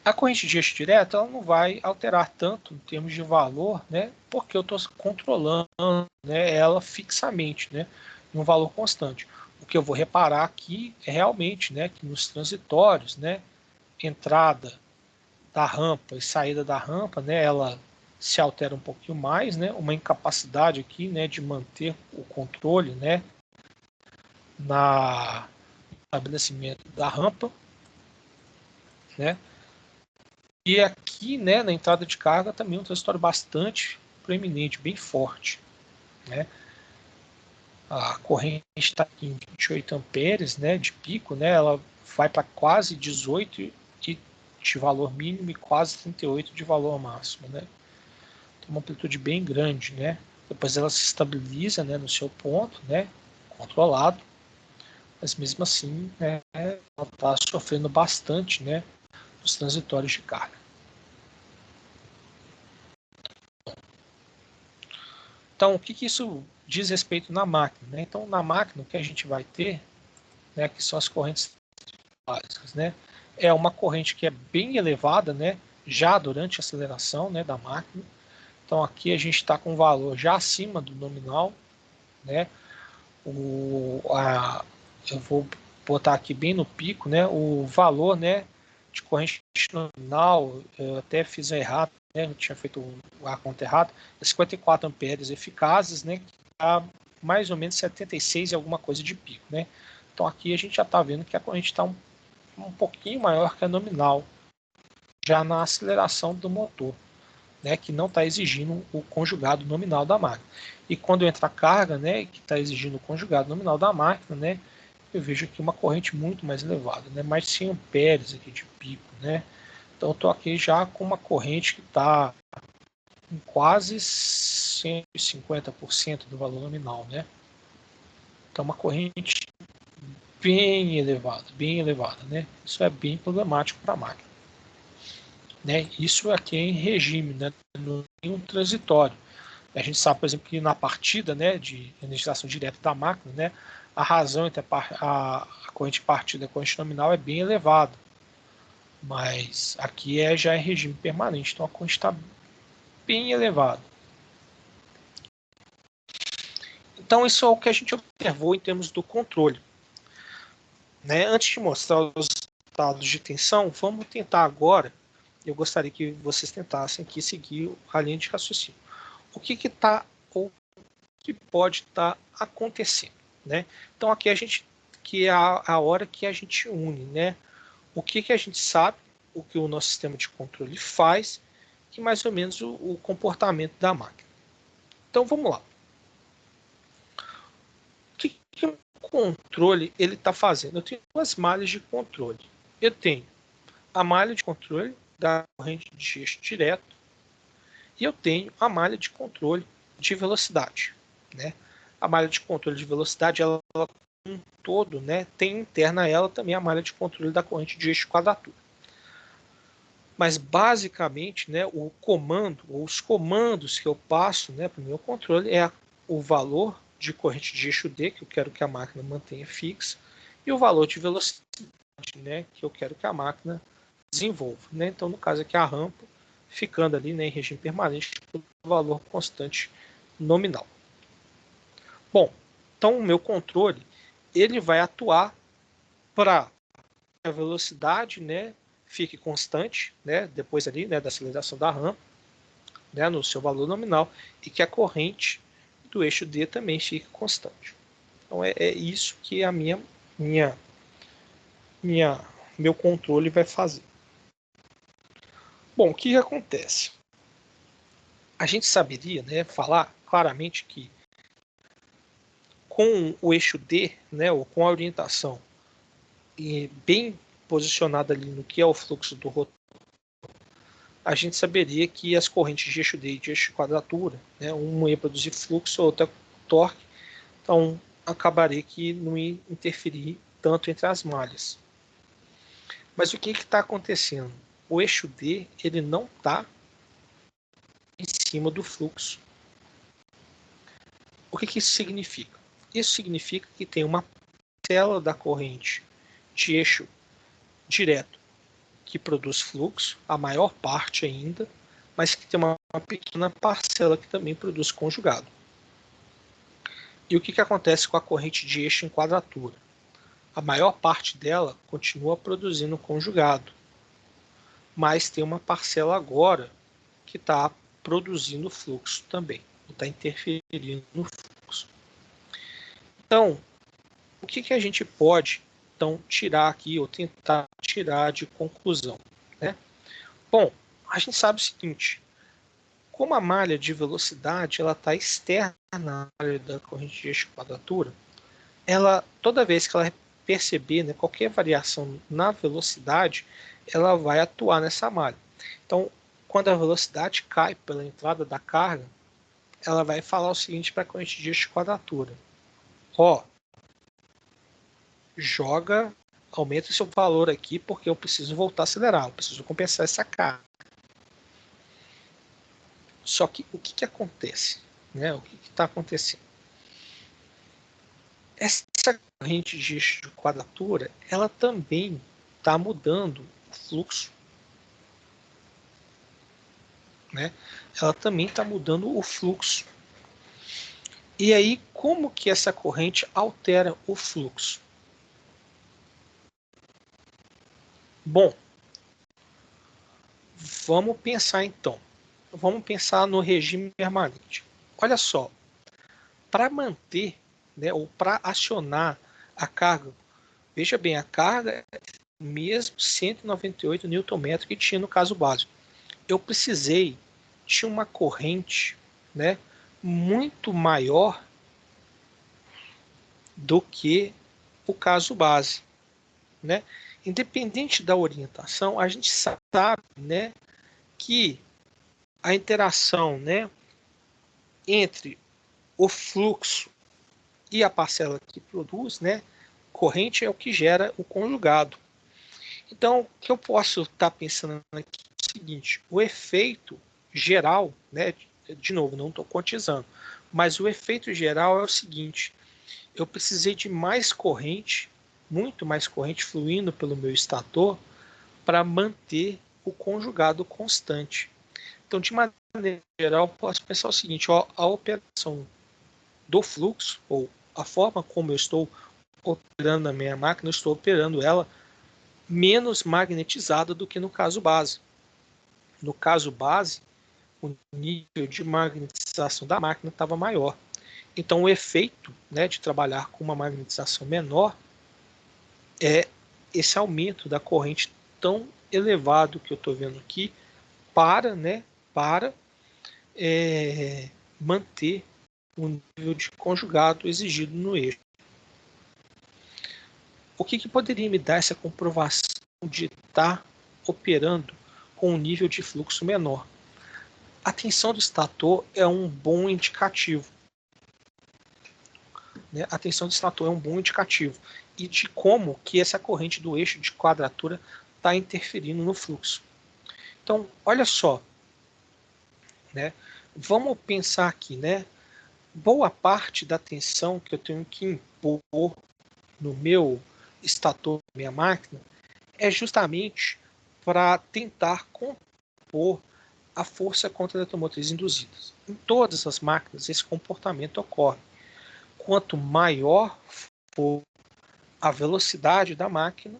A corrente de eixo direto ela não vai alterar tanto em termos de valor, né, porque eu estou controlando, né, ela fixamente, né, em um valor constante. O que eu vou reparar aqui é realmente, né, que nos transitórios, né, entrada da rampa e saída da rampa, né, ela se altera um pouquinho mais, né, uma incapacidade aqui, né, de manter o controle, né, no estabelecimento da rampa, né. E aqui, né, na entrada de carga também um transitório bastante proeminente, bem forte, né. A corrente está aqui em 28 amperes, né, de pico, né, ela vai para quase 18 e de valor mínimo e quase 38 de valor máximo, né? Tem uma amplitude bem grande, né? Depois ela se estabiliza, né, no seu ponto, né, controlado, mas mesmo assim, né, ela está sofrendo bastante, né, nos transitórios de carga. Então, o que isso diz respeito na máquina, né? Então, na máquina, o que a gente vai ter, né, que são as correntes básicas, né? É uma corrente que é bem elevada, né, já durante a aceleração, né, da máquina. Então, aqui a gente está com um valor já acima do nominal, né? Eu vou botar aqui bem no pico, né? O valor, né, de corrente nominal, eu até fiz errado, né? Eu tinha feito a conta errada, é 54 amperes eficazes, né? Que dá mais ou menos 76 e alguma coisa de pico, né? Então aqui a gente já está vendo que a corrente está um pouquinho maior que a nominal, já na aceleração do motor, né, que não está exigindo o conjugado nominal da máquina. E quando entra a carga, né, que está exigindo o conjugado nominal da máquina, né, eu vejo aqui uma corrente muito mais elevada, né, mais de 100 amperes aqui de pico, né. Então eu estou aqui já com uma corrente que está em quase 150% do valor nominal, né. Então uma corrente bem elevada, né. Isso é bem problemático para a máquina. Né? Isso aqui é em regime, né? Não tem um transitório. A gente sabe, por exemplo, que na partida, né, de energização direta da máquina, né, a razão entre a corrente partida e a corrente nominal é bem elevada. Mas aqui já é regime permanente, então a corrente está bem elevada. Então isso é o que a gente observou em termos do controle. Né? Antes de mostrar os estados de tensão, vamos tentar agora. Eu gostaria que vocês tentassem aqui seguir a linha de raciocínio. O que está ou que pode estar acontecendo, né? Então aqui a gente, que é a hora que a gente une, né? O que a gente sabe, o que o nosso sistema de controle faz, e mais ou menos o comportamento da máquina. Então vamos lá. O que o controle ele está fazendo? Eu tenho duas malhas de controle. Eu tenho a malha de controle da corrente de eixo direto e eu tenho a malha de controle de velocidade, né? A malha de controle de velocidade, ela um todo, né, tem interna a ela também a malha de controle da corrente de eixo quadratura. Mas basicamente, né, o comando ou os comandos que eu passo, né, para o meu controle é o valor de corrente de eixo D, que eu quero que a máquina mantenha fixa, e o valor de velocidade, né, que eu quero que a máquina desenvolva, né? Então, no caso aqui, a rampa ficando ali, né, em regime permanente, com valor constante nominal. Bom, então o meu controle ele vai atuar para a velocidade, né, fique constante, né, depois ali, né, da aceleração da rampa, né, no seu valor nominal, e que a corrente do eixo D também fique constante. Então é isso que a meu controle vai fazer. Bom, o que acontece? A gente saberia, né, falar claramente que com o eixo D, né, ou com a orientação bem posicionada ali no que é o fluxo do rotor, a gente saberia que as correntes de eixo D e de eixo quadratura, né, uma ia produzir fluxo, a outra torque, então acabaria que não ia interferir tanto entre as malhas. Mas o que está acontecendo? O eixo D ele não está em cima do fluxo. O que isso significa? Isso significa que tem uma parcela da corrente de eixo direto que produz fluxo, a maior parte ainda, mas que tem uma pequena parcela que também produz conjugado. E o que acontece com a corrente de eixo em quadratura? A maior parte dela continua produzindo conjugado, mas tem uma parcela agora que está produzindo fluxo também, está interferindo no fluxo. Então, o que a gente pode então tirar aqui, ou tentar tirar de conclusão, né? Bom, a gente sabe o seguinte, como a malha de velocidade ela está externa à malha da corrente de eixo quadratura, ela, toda vez que ela perceber, né, qualquer variação na velocidade, ela vai atuar nessa malha. Então, quando a velocidade cai pela entrada da carga, ela vai falar o seguinte para a corrente de eixo de quadratura. Ó, aumenta o seu valor aqui, porque eu preciso voltar a acelerar, eu preciso compensar essa carga. Só que o que acontece? Né? O que está acontecendo? Essa corrente de eixo de quadratura, ela também está mudando o fluxo. Né? Ela também está mudando o fluxo. E aí, como que essa corrente altera o fluxo? Bom, vamos pensar então. Vamos pensar no regime permanente. Olha só, para manter, né, ou para acionar a carga, veja bem, a carga é mesmo 198 Nm que tinha no caso básico. Eu precisei de uma corrente, né, muito maior do que o caso base, né? Independente da orientação, a gente sabe, né, que a interação, né, entre o fluxo e a parcela que produz, né, corrente é o que gera o conjugado. Então, o que eu posso estar pensando aqui é o seguinte: o efeito geral, né, de novo, não estou quantizando, mas o efeito geral é o seguinte: eu precisei de mais corrente, muito mais corrente fluindo pelo meu estator para manter o conjugado constante. Então, de maneira geral, posso pensar o seguinte: ó, a operação do fluxo, ou a forma como eu estou operando a minha máquina, eu estou operando ela menos magnetizada do que no caso base. No caso base, o nível de magnetização da máquina estava maior. Então, o efeito, né, de trabalhar com uma magnetização menor é esse aumento da corrente tão elevado que eu estou vendo aqui para manter o nível de conjugado exigido no eixo. O que poderia me dar essa comprovação de estar operando com um nível de fluxo menor? A tensão do estator é um bom indicativo. Né? A tensão do estator é um bom indicativo. E de como que essa corrente do eixo de quadratura está interferindo no fluxo. Então, olha só. Né? Vamos pensar aqui, né? Boa parte da tensão que eu tenho que impor no meu estator, minha máquina, é justamente para tentar compor a força contra a eletromotriz induzida. Em todas as máquinas, esse comportamento ocorre. Quanto maior for a velocidade da máquina,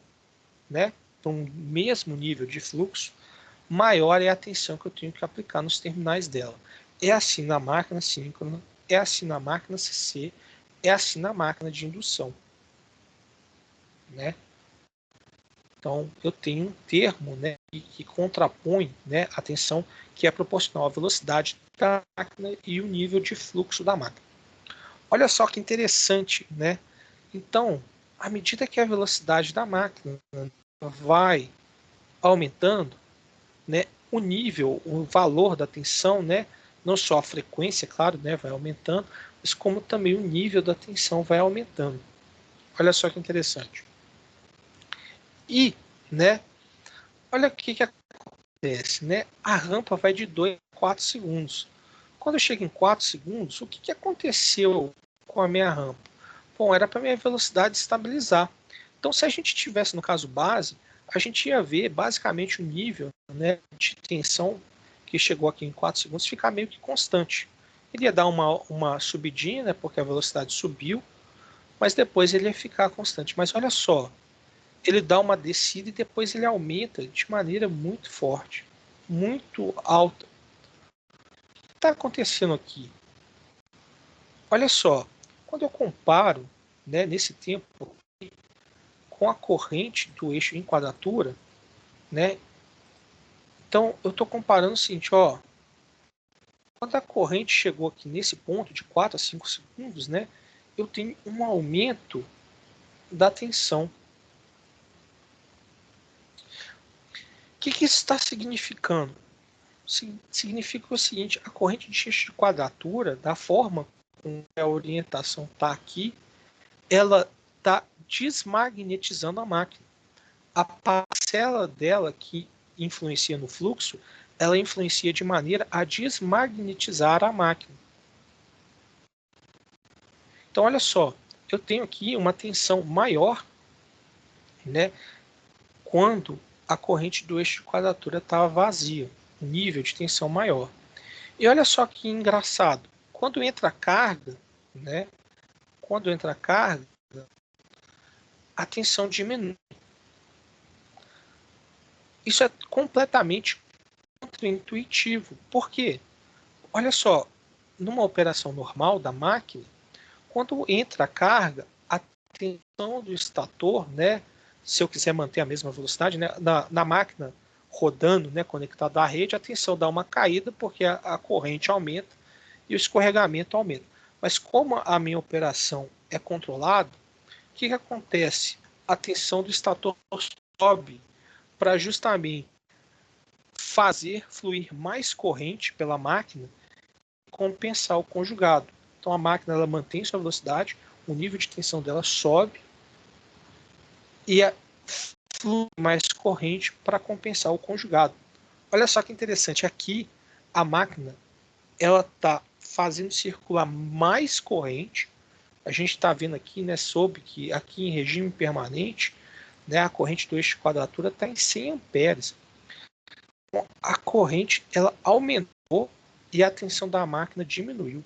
né, para um mesmo nível de fluxo, maior é a tensão que eu tenho que aplicar nos terminais dela. É assim na máquina síncrona, é assim na máquina CC, é assim na máquina de indução. Né? Então, eu tenho um termo, né, que contrapõe, né, a tensão que é proporcional à velocidade da máquina e o nível de fluxo da máquina. Olha só que interessante, né? Então, à medida que a velocidade da máquina vai aumentando, né, o nível, o valor da tensão, né, não só a frequência, claro, né, vai aumentando, mas como também o nível da tensão vai aumentando. Olha só que interessante. E, né, olha o que acontece, né? A rampa vai de 2 a 4 segundos. Quando eu chego em 4 segundos, o que aconteceu com a minha rampa? Bom, era para minha velocidade estabilizar. Então, se a gente tivesse no caso base, a gente ia ver basicamente o nível, né, de tensão que chegou aqui em 4 segundos ficar meio que constante. Ele ia dar uma subidinha, né, porque a velocidade subiu, mas depois ele ia ficar constante. Mas olha só, ele dá uma descida e depois ele aumenta de maneira muito forte, muito alta. O que está acontecendo aqui? Olha só, quando eu comparo, né, nesse tempo com a corrente do eixo em quadratura, né, então eu estou comparando o seguinte, ó, quando a corrente chegou aqui nesse ponto de 4 a 5 segundos, né, eu tenho um aumento da tensão. O que isso está significando? Significa o seguinte: a corrente de eixo de quadratura, da forma como a orientação está aqui, ela está desmagnetizando a máquina. A parcela dela que influencia no fluxo, ela influencia de maneira a desmagnetizar a máquina. Então, olha só, eu tenho aqui uma tensão maior, né, quando a corrente do eixo de quadratura estava vazia, nível de tensão maior. E olha só que engraçado, quando entra a carga, né, a tensão diminui. Isso é completamente contraintuitivo. Por quê? Olha só, numa operação normal da máquina, quando entra a carga, a tensão do estator, né, se eu quiser manter a mesma velocidade, né, na máquina rodando, né, conectada à rede, a tensão dá uma caída porque a corrente aumenta e o escorregamento aumenta. Mas como a minha operação é controlada, o que acontece? A tensão do estator sobe para justamente fazer fluir mais corrente pela máquina e compensar o conjugado. Então a máquina ela mantém sua velocidade, o nível de tensão dela sobe e flui mais corrente para compensar o conjugado. Olha só que interessante, aqui a máquina ela está fazendo circular mais corrente. A gente está vendo aqui, né, soube que aqui em regime permanente, né, a corrente do eixo de quadratura está em 100 amperes. Então, a corrente ela aumentou e a tensão da máquina diminuiu.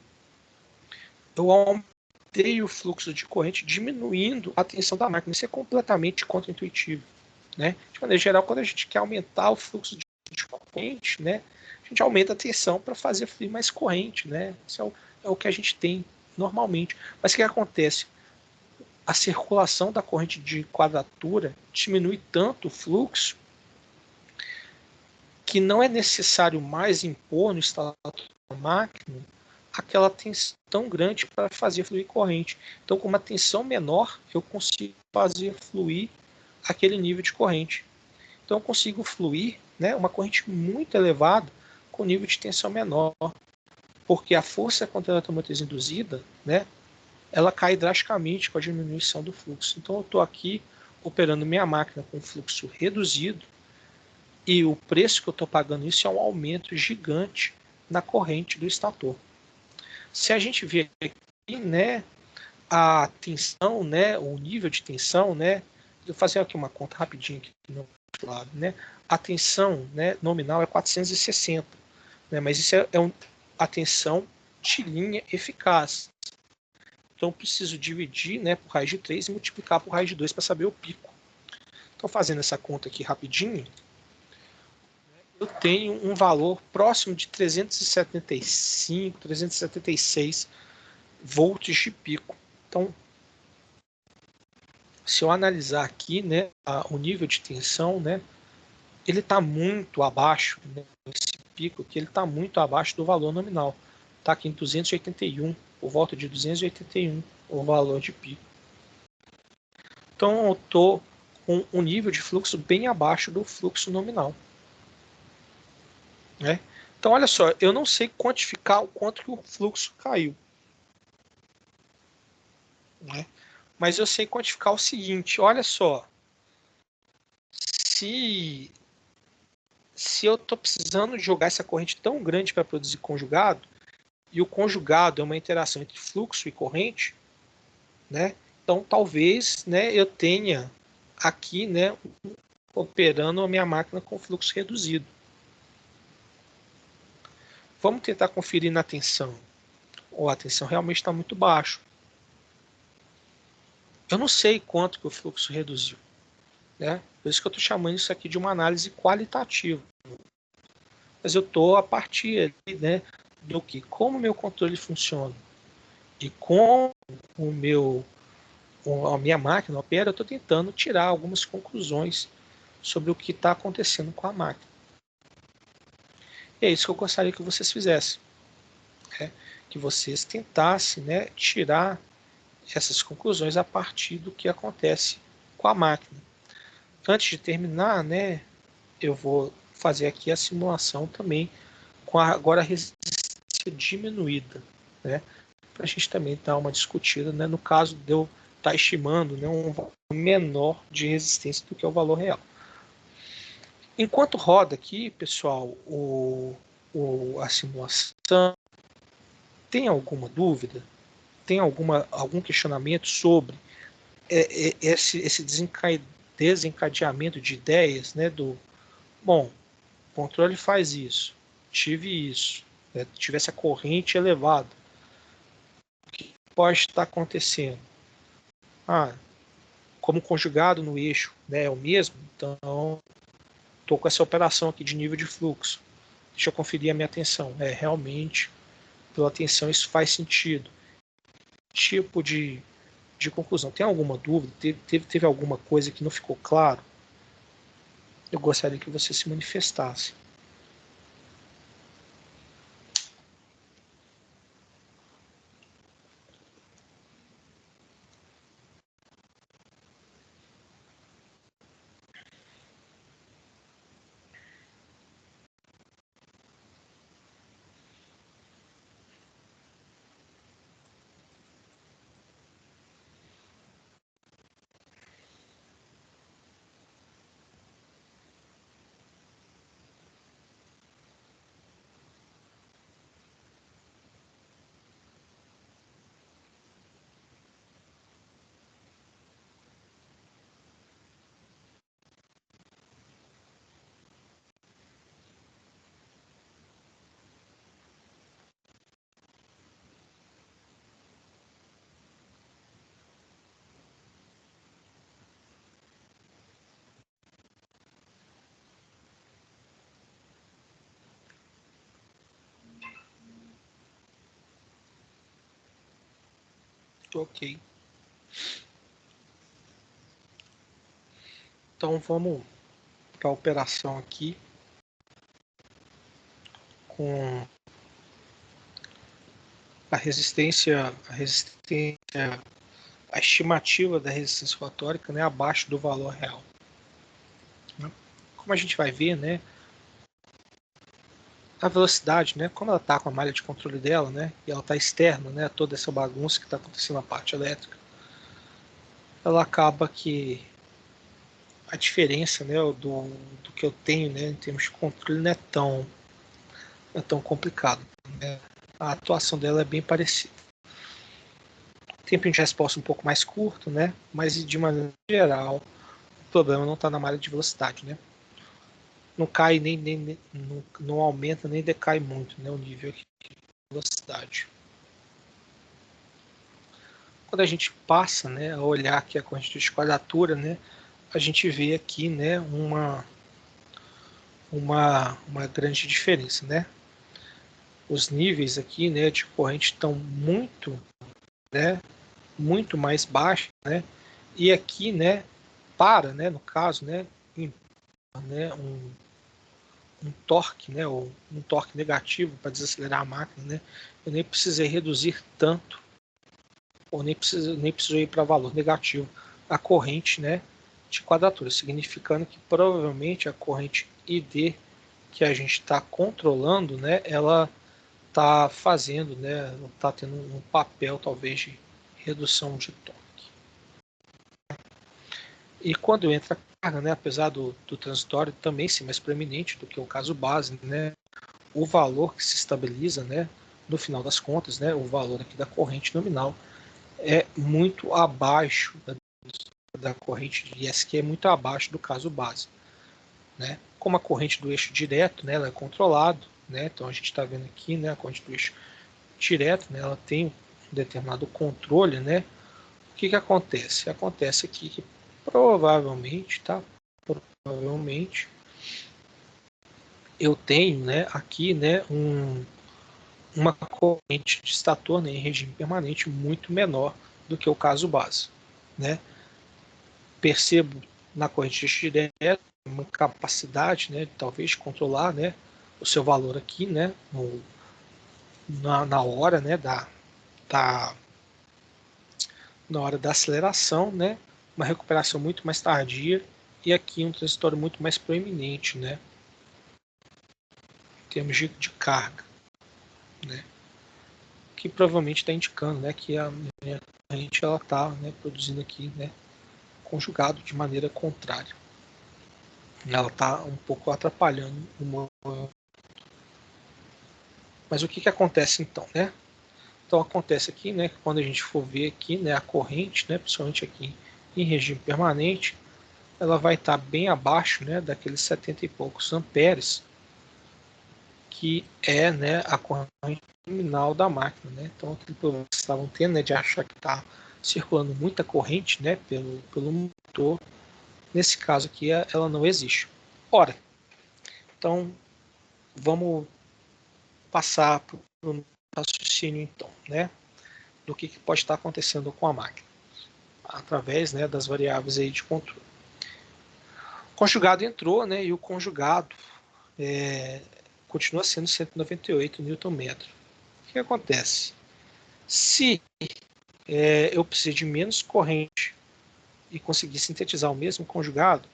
Eu aumentei o fluxo de corrente diminuindo a tensão da máquina. Isso é completamente contraintuitivo, né? De maneira geral, quando a gente quer aumentar o fluxo de corrente, né, a gente aumenta a tensão para fazer fluir mais corrente, né? Isso é o que a gente tem normalmente. Mas o que acontece? A circulação da corrente de quadratura diminui tanto o fluxo que não é necessário mais impor no instalador da máquina aquela tensão tão grande para fazer fluir corrente. Então, com uma tensão menor, eu consigo fazer fluir aquele nível de corrente. Então, eu consigo fluir, né, uma corrente muito elevada com nível de tensão menor, porque a força contra a eletromotriz induzida, né, ela cai drasticamente com a diminuição do fluxo. Então, eu estou aqui operando minha máquina com fluxo reduzido e o preço que eu estou pagando isso é um aumento gigante na corrente do estator. Se a gente ver aqui, né, a tensão, né, o nível de tensão, né, vou fazer aqui uma conta rapidinho aqui no lado, né, a tensão, né, nominal é 460, né, mas isso é a tensão de linha eficaz. Então eu preciso dividir, né, por raiz de 3 e multiplicar por raiz de 2 para saber o pico. Então fazendo essa conta aqui rapidinho, eu tenho um valor próximo de 375, 376 volts de pico. Então, se eu analisar aqui, né, o nível de tensão, né, ele está muito abaixo, né, esse pico aqui, ele está muito abaixo do valor nominal. Está aqui em 281, por volta de 281, o valor de pico. Então, eu estou com um nível de fluxo bem abaixo do fluxo nominal. Né? Então, olha só, eu não sei quantificar o quanto que o fluxo caiu. Né? Mas eu sei quantificar o seguinte, olha só. Se eu estou precisando jogar essa corrente tão grande para produzir conjugado, e o conjugado é uma interação entre fluxo e corrente, né? Então talvez, né, eu tenha aqui, né, operando a minha máquina com fluxo reduzido. Vamos tentar conferir na tensão. A tensão realmente está muito baixo. Eu não sei quanto que o fluxo reduziu. Né? Por isso que eu estou chamando isso aqui de uma análise qualitativa. Mas eu estou a partir ali, né, do que, como o meu controle funciona e como a minha máquina opera, eu estou tentando tirar algumas conclusões sobre o que está acontecendo com a máquina. E é isso que eu gostaria que vocês fizessem. Né? Que vocês tentassem, né, tirar essas conclusões a partir do que acontece com a máquina. Antes de terminar, né, eu vou fazer aqui a simulação também com agora a resistência diminuída, né, para a gente também dar uma discutida, né, no caso de eu estar estimando, né, um valor menor de resistência do que o valor real. Enquanto roda aqui, pessoal, a simulação, tem alguma dúvida? Tem algum questionamento sobre esse desencadeamento de ideias, né, bom, o controle faz isso, tive isso, né, tive essa corrente elevada, o que pode estar acontecendo? Como conjugado no eixo, né, é o mesmo, então estou com essa operação aqui de nível de fluxo, deixa eu conferir a minha tensão, realmente, pela tensão isso faz sentido. Tipo de conclusão. Tem alguma dúvida? Teve alguma coisa que não ficou claro? Eu gostaria que você se manifestasse. Ok. Então vamos para a operação aqui com a estimativa da resistência rotórica, né, abaixo do valor real. Como a gente vai ver, né, a velocidade, né, como ela está com a malha de controle dela, né, e ela está externa, né, a toda essa bagunça que está acontecendo na parte elétrica, ela acaba que a diferença, né, do que eu tenho, né, em termos de controle não é tão complicado, né? A atuação dela é bem parecida. Tempo de resposta um pouco mais curto, né, mas de maneira geral o problema não está na malha de velocidade, né? Não cai não aumenta nem decai muito, né, o nível de velocidade. Quando a gente passa, né, a olhar aqui a corrente de quadratura, né, a gente vê aqui, né, uma grande diferença, né? Os níveis aqui, né, de corrente estão muito mais baixos, né? E aqui, né, no caso, né, um torque, né, ou um torque negativo para desacelerar a máquina, né? Eu nem precisei reduzir tanto, ou nem precisou ir para valor negativo a corrente, né, de quadratura, significando que provavelmente a corrente ID que a gente está controlando, né, ela está fazendo, né, está tendo um papel talvez de redução de torque. E quando entra a carga, né, apesar do transitório também ser mais preeminente do que o caso base, né, o valor que se estabiliza, né, no final das contas, né, o valor aqui da corrente nominal é muito abaixo da corrente de IS, que é muito abaixo do caso base, né? Como a corrente do eixo direto, né, ela é controlada, né? Então a gente está vendo aqui, né, a corrente do eixo direto, né, ela tem um determinado controle, né? O que acontece? Acontece aqui que provavelmente, tá? Provavelmente eu tenho, né, aqui, né, uma corrente de estator, né, em regime permanente muito menor do que o caso base, né? Percebo na corrente direta uma capacidade, né, de talvez controlar, né, o seu valor aqui, né, na hora, né, da na hora da aceleração, né, uma recuperação muito mais tardia, e aqui um transitório muito mais proeminente, né, em termos de carga, né, que provavelmente está indicando, né, que a minha corrente ela está, né, produzindo aqui, né, conjugado de maneira contrária. Ela está um pouco atrapalhando o movimento. Mas o que acontece então, né? Então acontece aqui, né, que quando a gente for ver aqui, né, a corrente, né, principalmente aqui em regime permanente, ela vai estar bem abaixo, né, daqueles 70 e poucos amperes, que é, né, a corrente nominal da máquina, né? Então aquele problema que vocês estavam tendo, né, de achar que está circulando muita corrente, né, pelo motor, nesse caso aqui ela não existe. Ora, então vamos passar para o raciocínio então, né, do que pode estar acontecendo com a máquina, através, né, das variáveis aí de controle. O conjugado entrou, né, e o conjugado continua sendo 198 Nm. O que acontece? Se eu preciso de menos corrente e conseguir sintetizar o mesmo conjugado,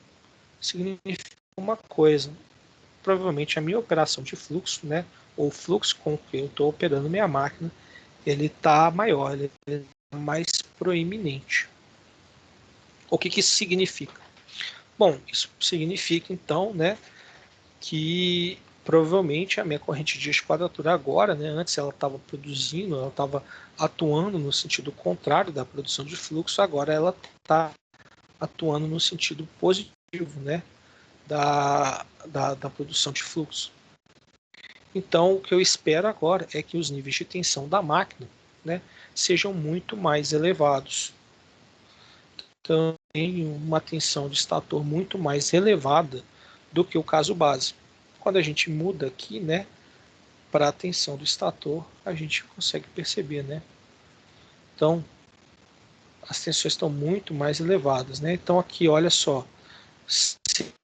significa uma coisa. Provavelmente a minha operação de fluxo, né, ou o fluxo com que eu estou operando minha máquina, ele está maior, ele é mais proeminente. O que isso significa? Bom, isso significa então, né, que provavelmente a minha corrente de quadratura agora, né, antes ela estava produzindo, ela estava atuando no sentido contrário da produção de fluxo, agora ela está atuando no sentido positivo, né, da produção de fluxo. Então, o que eu espero agora é que os níveis de tensão da máquina, né, sejam muito mais elevados. Então, tem uma tensão de estator muito mais elevada do que o caso base. Quando a gente muda aqui, né, para a tensão do estator, a gente consegue perceber, né? Então, as tensões estão muito mais elevadas, né? Então, aqui, olha só,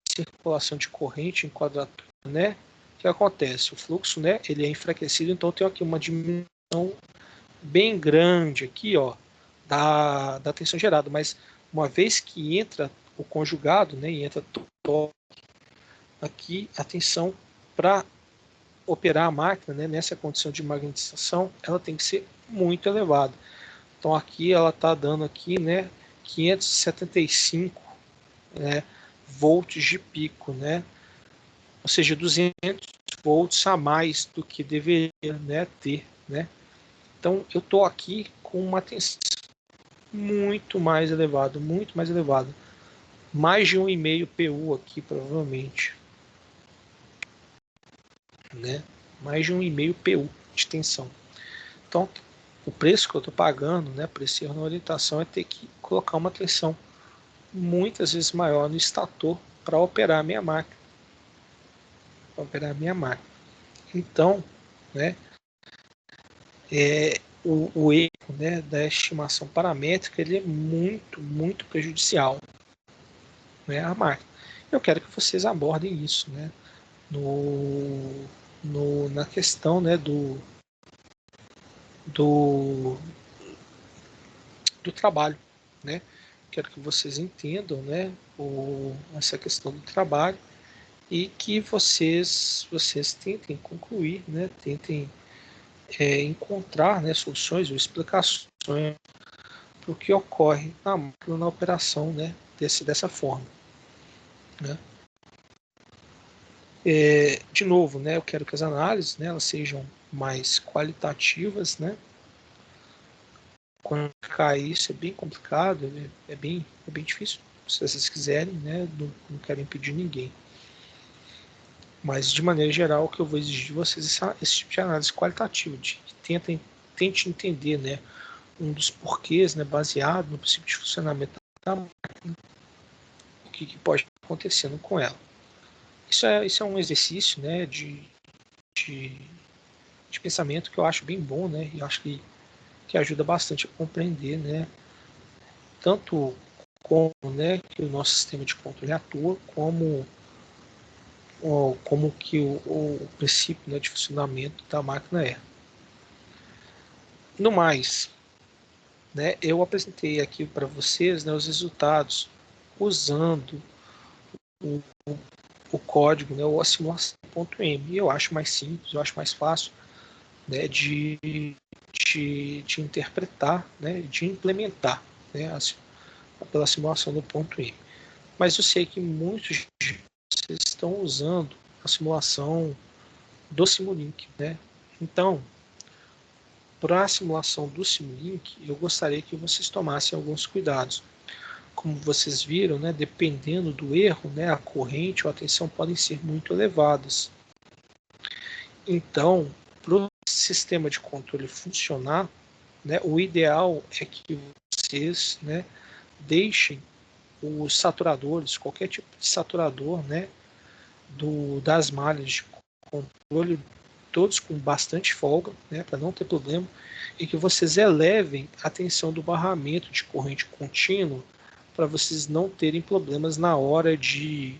circulação de corrente em quadratura, né? O que acontece? O fluxo, né, ele é enfraquecido, então tem aqui uma diminuição bem grande aqui, ó, da tensão gerada, mas uma vez que entra o conjugado, né, e entra torque, aqui a tensão para operar a máquina, né, nessa condição de magnetização, ela tem que ser muito elevada. Então aqui ela está dando aqui, né, 575, né, volts de pico, né, ou seja, 200 volts a mais do que deveria, né, ter, né. Então eu estou aqui com uma tensão muito mais elevada, mais de 1,5 PU aqui provavelmente, né, mais de 1,5 PU de tensão. Então o preço que eu estou pagando, né, para esse erro na orientação é ter que colocar uma tensão muitas vezes maior no estator para operar a minha máquina. Então, né, o erro, né, da estimação paramétrica ele é muito prejudicial, né, à máquina. Eu quero que vocês abordem isso, né, na questão, né, do trabalho, né? Quero que vocês entendam, né, essa questão do trabalho e que vocês tentem concluir, né, tentem encontrar, né, soluções ou explicações para o que ocorre na máquina, na operação, né, dessa forma, né? De novo, né, eu quero que as análises, né, elas sejam mais qualitativas, né? Quantificar isso é bem complicado, é bem difícil. Se vocês quiserem, né, não quero impedir ninguém. Mas, de maneira geral, o que eu vou exigir de vocês é esse tipo de análise qualitativa, de que tente entender, né, um dos porquês, né, baseado no princípio de funcionamento da máquina, o que pode estar acontecendo com ela. Isso é um exercício, né, de pensamento que eu acho bem bom, né, e acho que ajuda bastante a compreender, né, tanto como, né, que o nosso sistema de controle atua, como que o princípio, né, de funcionamento da máquina é. No mais, né, eu apresentei aqui para vocês, né, os resultados usando o, o código, né, ou a simulação.m. Eu acho mais simples, eu acho mais fácil, né, de interpretar, né, de implementar, né, pela simulação do ponto M. Mas eu sei que muitos de vocês estão usando a simulação do Simulink, né? Então, para a simulação do Simulink, eu gostaria que vocês tomassem alguns cuidados. Como vocês viram, né, dependendo do erro, né, a corrente ou a tensão podem ser muito elevadas. Então, para o sistema de controle funcionar, né, o ideal é que vocês, né, deixem os saturadores, qualquer tipo de saturador, né, das malhas de controle, todos com bastante folga, né, para não ter problema, e que vocês elevem a tensão do barramento de corrente contínua para vocês não terem problemas na hora de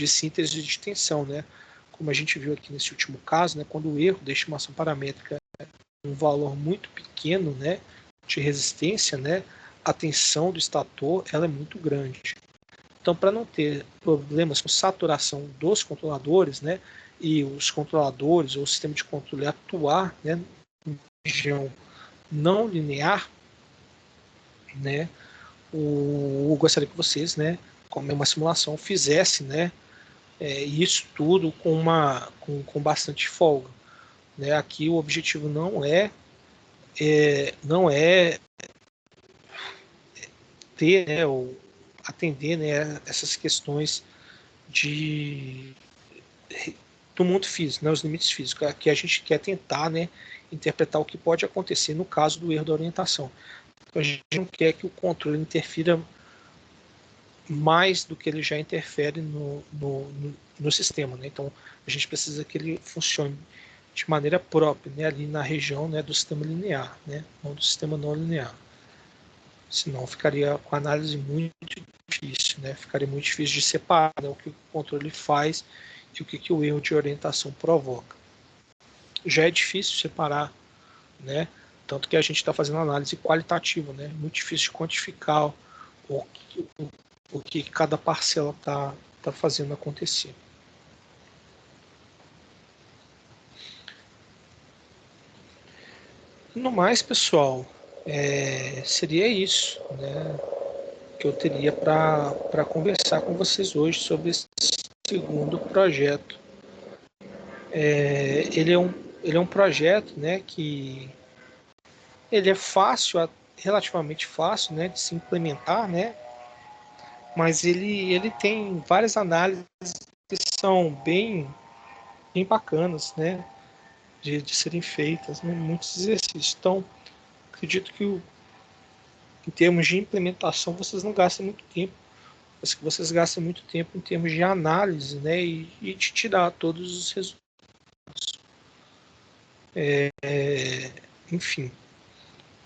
síntese de tensão, né? Como a gente viu aqui nesse último caso, né, quando o erro da estimação paramétrica é um valor muito pequeno, né, de resistência, né, a tensão do estator ela é muito grande. Então, para não ter problemas com saturação dos controladores, né, e os controladores ou o sistema de controle atuar, né, em região não linear, né, eu gostaria que vocês, né, como é uma simulação, fizesse, né, isso tudo com bastante folga, né? Aqui o objetivo não é ter, né, ou atender, né, essas questões do mundo físico, né, os limites físicos. Aqui a gente quer tentar, né, interpretar o que pode acontecer no caso do erro da orientação. Então, a gente não quer que o controle interfira mais do que ele já interfere no sistema, né? Então a gente precisa que ele funcione de maneira própria, né, ali na região, né, do sistema linear, né, não do sistema não linear. Senão ficaria com a análise muito difícil, né? Ficaria muito difícil de separar, né, o que o controle faz e o que o erro de orientação provoca. Já é difícil separar, né? Tanto que a gente está fazendo análise qualitativa, né? Muito difícil de quantificar o que cada parcela está fazendo acontecer. No mais, pessoal, seria isso, né, que eu teria para conversar com vocês hoje sobre esse segundo projeto. Ele é um projeto, né, que ele é fácil, relativamente fácil, né, de se implementar, né, mas ele tem várias análises que são bem bacanas, né, de serem feitas, né, muitos exercícios. Então, acredito que em termos de implementação vocês não gastem muito tempo, mas que vocês gastem muito tempo em termos de análise, né, e de tirar todos os resultados. Enfim,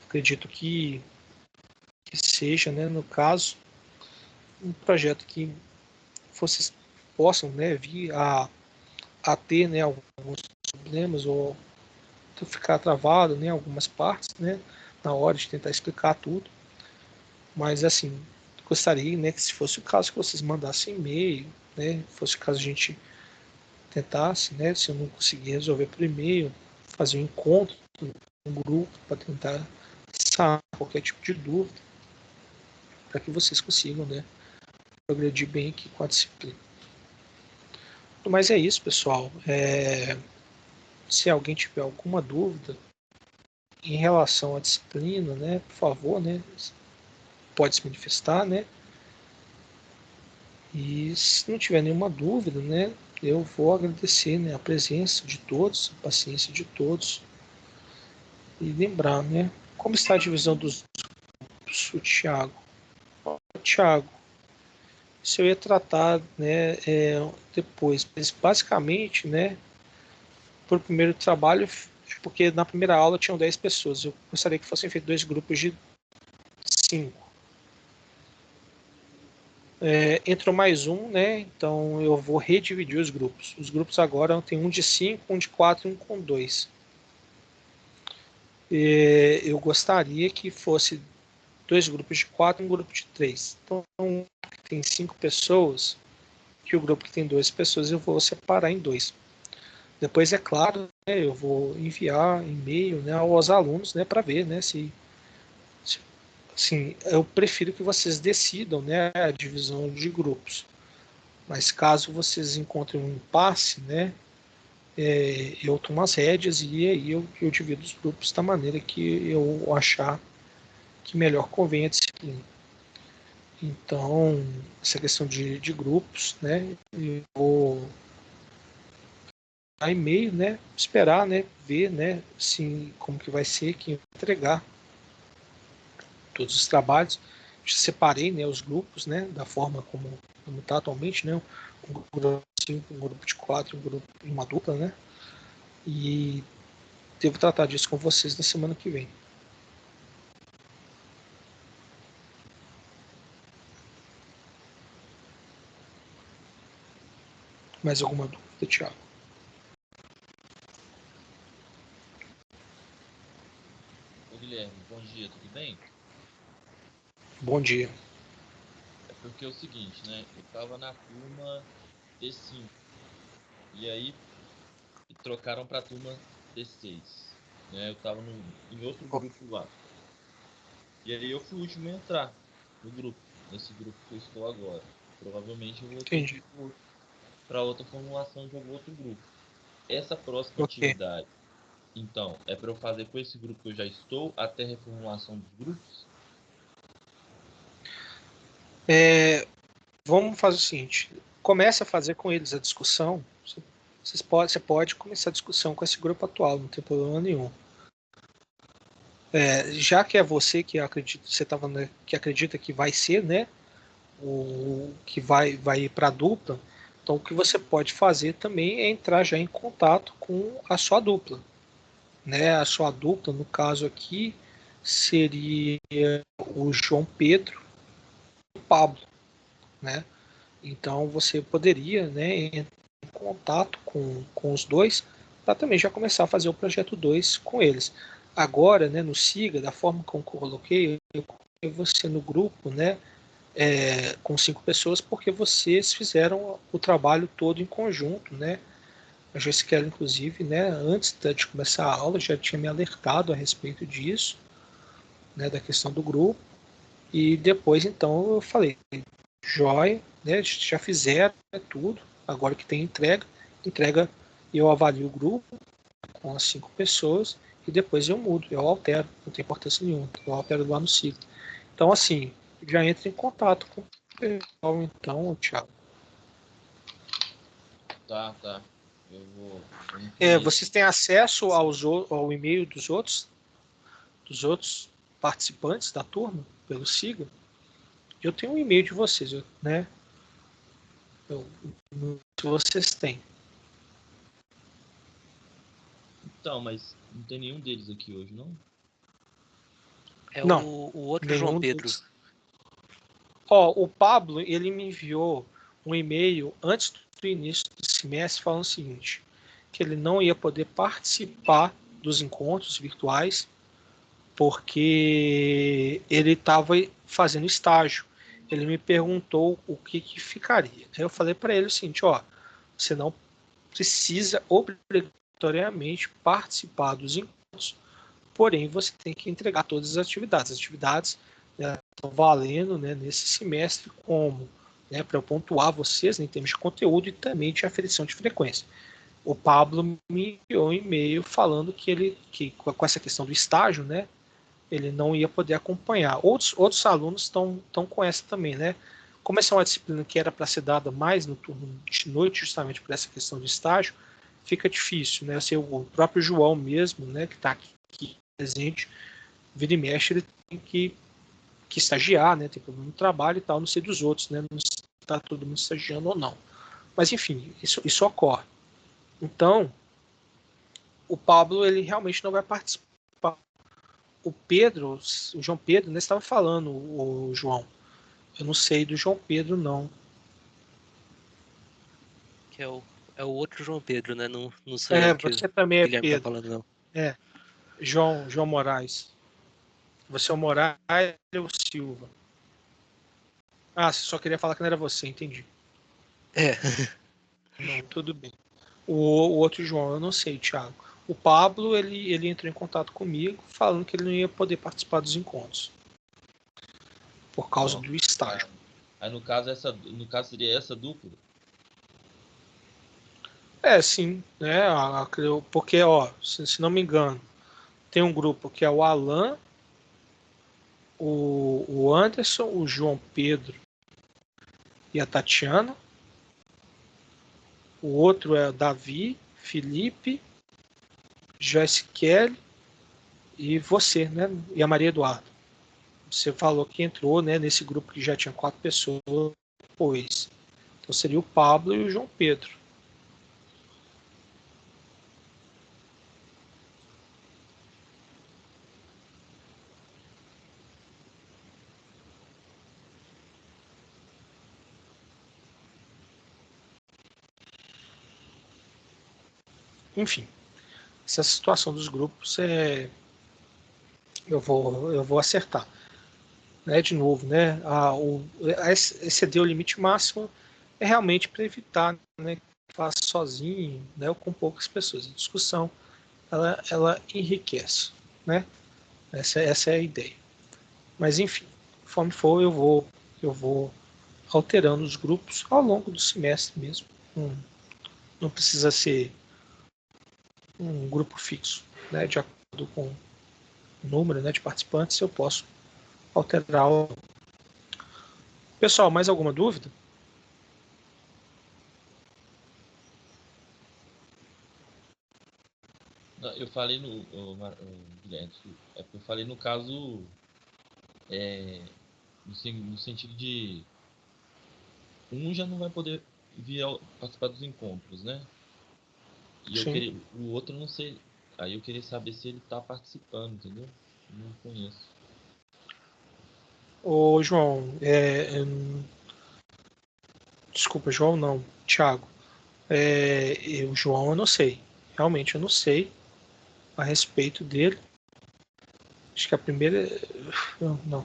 acredito que seja, né, no caso, um projeto que vocês possam, né, vir a ter, né, alguns problemas ou ficar travado, né, algumas partes, né, na hora de tentar explicar tudo. Mas assim, gostaria, né, que se fosse o caso que vocês mandassem e-mail, né, fosse o caso a gente tentasse, né, se eu não conseguir resolver por e-mail, fazer um encontro, um grupo para tentar sanar qualquer tipo de dúvida, para que vocês consigam, né, progredir bem aqui com a disciplina. Mas é isso, pessoal. Se alguém tiver alguma dúvida em relação à disciplina, né, por favor, né, pode se manifestar, né? E se não tiver nenhuma dúvida, né, eu vou agradecer, né, a presença de todos, a paciência de todos e lembrar, né, como está a divisão dos grupos, o Thiago. Thiago, isso eu ia tratar, né, depois, mas basicamente, né, para o primeiro trabalho, porque na primeira aula tinham 10 pessoas, eu gostaria que fossem feitos 2 grupos de 5. Entrou mais um, né? Então eu vou redividir os grupos. Os grupos agora tem um de 5, um de 4 e um com 2. Eu gostaria que fosse 2 grupos de 4 e um grupo de 3. Então, tem 5 pessoas, que o grupo que tem 2 pessoas eu vou separar em 2. Depois, é claro, né, eu vou enviar e-mail, né, aos alunos, né, para ver, né, se assim, eu prefiro que vocês decidam, né, a divisão de grupos. Mas caso vocês encontrem um impasse, né, eu tomo as rédeas e aí eu divido os grupos da maneira que eu achar que melhor convém a disciplina. Então, essa questão de grupos, né, eu vou dar e-mail, né, esperar, né, ver, né, assim, como que vai ser, quem vai entregar todos os trabalhos. Já separei, né, os grupos, né, da forma como está atualmente, né, um grupo de 5, um grupo de 4, um grupo e uma dupla, né, e devo tratar disso com vocês na semana que vem. Mais alguma dúvida, Thiago? Ô Guilherme, bom dia, tudo bem? Bom dia. É porque é o seguinte, né? Eu tava na turma D5 e aí trocaram pra turma D6, né? Eu tava em outro grupo lá. E aí eu fui o último a entrar no grupo, nesse grupo que eu estou agora. Provavelmente eu vou ter que Entendi. ir para outra formulação de algum outro grupo. Essa próxima Ok. atividade, então, é para eu fazer com esse grupo que eu já estou até a reformulação dos grupos? Vamos fazer o seguinte: começa a fazer com eles a discussão. Você pode começar a discussão com esse grupo atual, não tem problema nenhum. Já que é você que acredita, você estava, né, que acredita que vai ser, né, o que vai ir para a dupla, então o que você pode fazer também é entrar já em contato com a sua dupla, né? A sua dupla, no caso aqui, seria o João Pedro e o Pablo, né? Então você poderia, né, entrar em contato com os dois para também já começar a fazer o projeto 2 com eles. Agora, né, no SIGA, da forma como eu coloquei você no grupo, né, com 5 pessoas, porque vocês fizeram o trabalho todo em conjunto, né? A Jéssica, inclusive, né, antes de começar a aula, já tinha me alertado a respeito disso, né, da questão do grupo. E depois, então, eu falei, joia, né, já fizeram, né, tudo, agora que tem entrega, eu avalio o grupo com as 5 pessoas e depois eu mudo, eu altero, não tem importância nenhuma, eu altero lá no ciclo. Então, assim, já entra em contato com o pessoal, então, Thiago. Tá. Eu vou incluir Vocês têm acesso ao e-mail dos outros participantes da turma pelo SIGA? Eu tenho um e-mail de vocês, né? Se vocês têm. Então, mas não tem nenhum deles aqui hoje, não? É Não, o outro João nenhum Pedro. deles. O Pablo, ele me enviou um e-mail antes do início do semestre falando o seguinte, que ele não ia poder participar dos encontros virtuais porque ele estava fazendo estágio. Ele me perguntou o que ficaria. Eu falei para ele o seguinte, você não precisa obrigatoriamente participar dos encontros, porém você tem que entregar todas as atividades. As atividades, né, estão valendo, né, nesse semestre como, né, para eu pontuar vocês, né, em termos de conteúdo e também de aferição de frequência. O Pablo me enviou um e-mail falando que com essa questão do estágio, né, ele não ia poder acompanhar. Outros alunos estão com essa também, né? Como essa é uma disciplina que era para ser dada mais no turno de noite, justamente por essa questão de estágio, fica difícil, né? Assim, o próprio João mesmo, né, que está aqui presente, vira e mexe, ele tem que estagiar, né? Tem problema no trabalho e tal, não sei dos outros, né? Não sei se está todo mundo estagiando ou não. Mas enfim, isso ocorre. Então, o Pablo, ele realmente não vai participar. O João Pedro, né, estava falando, o João. Eu não sei do João Pedro, não. Que é o outro João Pedro, né? Não sou eu que o Você também é Guilherme tá Pedro. falando, não. É, João Moraes. Você é o Moraes ou o Silva? Ah, você só queria falar que não era você, entendi. É. Não, tudo bem. O outro João, eu não sei, Thiago. O Pablo, ele entrou em contato comigo falando que ele não ia poder participar dos encontros por causa Ó, do estágio. Aí no caso seria essa dupla? É, sim, né? Porque, ó, se não me engano, tem um grupo que é o Alan, o Anderson, o João Pedro e a Tatiana. O outro é o Davi, Felipe, Joyce Kelly e você, né? E a Maria Eduarda. Você falou que entrou, né, nesse grupo que já tinha 4 pessoas depois. Então seria o Pablo e o João Pedro. Enfim, essa situação dos grupos eu vou acertar, né? De novo, né? Exceder o limite máximo é realmente para evitar, né, que faça sozinho, né, ou com poucas pessoas. A discussão ela enriquece, né? Essa é a ideia. Mas enfim, conforme for, eu vou alterando os grupos ao longo do semestre mesmo. Não precisa ser um grupo fixo, né? De acordo com o número, né, de participantes, eu posso alterar. Pessoal, mais alguma dúvida? Não, eu falei Guilherme, é porque eu falei no caso, no sentido de um já não vai poder participar dos encontros, né? E Sim. o outro não sei. Aí eu queria saber se ele tá participando, entendeu? Eu não conheço. Ô, João, desculpa, João não, Thiago. O João eu não sei. Realmente eu não sei a respeito dele. Acho que a primeira. Não.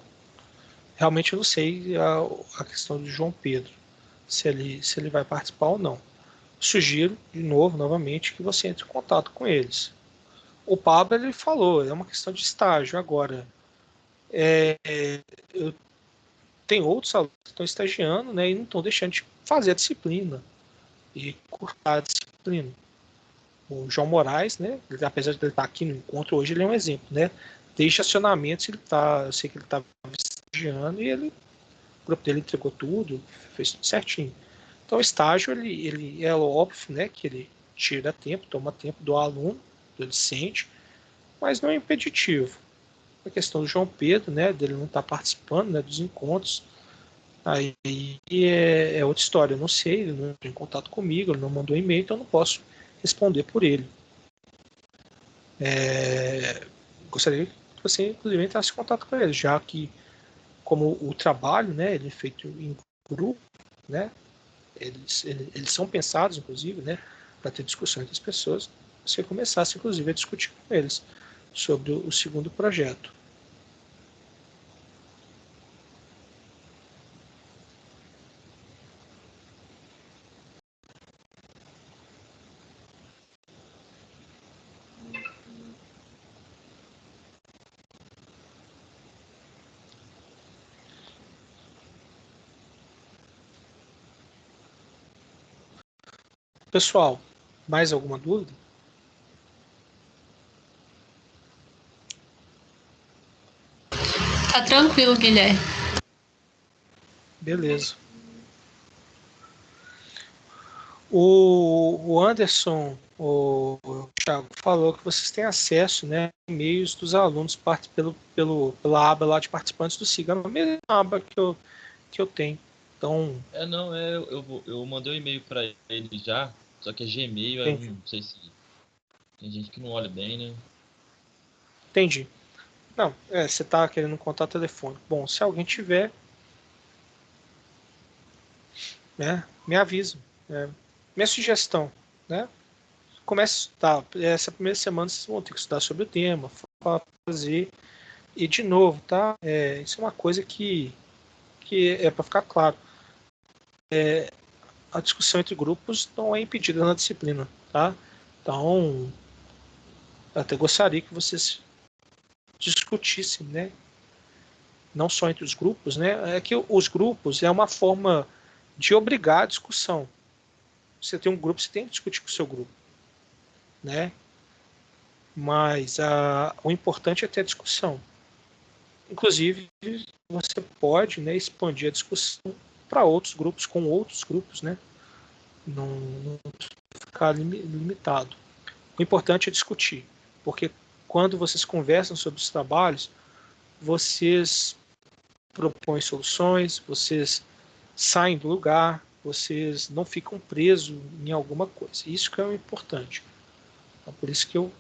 Realmente eu não sei a questão do João Pedro. Se ele vai participar ou não. Sugiro, de novo, novamente, que você entre em contato com eles. O Pablo ele falou, é uma questão de estágio. Agora, eu tenho outros alunos que estão estagiando, né, e não estão deixando de fazer a disciplina e cortar a disciplina. O João Moraes, né, apesar de ele estar aqui no encontro hoje, ele é um exemplo, né? Desde acionamentos eu sei que ele estava estagiando e o grupo dele entregou tudo, fez tudo certinho. Então o estágio ele é óbvio, né, que ele tira tempo, toma tempo do aluno, do discente, mas não é impeditivo. A questão do João Pedro, né, dele não estar participando, né, dos encontros, aí é outra história. Eu não sei, ele não entrou em contato comigo, ele não mandou e-mail, então eu não posso responder por ele. Gostaria que você, inclusive, entrasse em contato com ele, já que, como o trabalho, né, ele é feito em grupo, né, eles são pensados, inclusive, né, para ter discussão entre as pessoas, você começasse, inclusive, a discutir com eles sobre o segundo projeto. Pessoal, mais alguma dúvida? Tá tranquilo, Guilherme. Beleza. O Anderson, o Thiago, falou que vocês têm acesso, né, a e-mails dos alunos pela aba lá de participantes do SIGA, a mesma aba que eu tenho. Então, Não, eu mandei um e-mail para ele já, só que é Gmail, aí eu entendi. não sei se tem gente que não olha bem, né? Entendi. Não, você está querendo um contato telefônico. Bom, se alguém tiver, né, me avisa. Né? Minha sugestão, né? Comece a estudar. Essa primeira semana vocês vão ter que estudar sobre o tema, fazer E de novo, tá? Isso é uma coisa que é para ficar claro. A discussão entre grupos não é impedida na disciplina, tá? Então, eu até gostaria que vocês discutissem, né? Não só entre os grupos, né? É que os grupos é uma forma de obrigar a discussão. Você tem um grupo, você tem que discutir com o seu grupo, né? Mas o importante é ter a discussão. Inclusive, você pode, né, expandir a discussão para outros grupos, com outros grupos, né? Não ficar limitado. O importante é discutir, porque quando vocês conversam sobre os trabalhos, vocês propõem soluções, vocês saem do lugar, vocês não ficam presos em alguma coisa. Isso que é o importante. É por isso que eu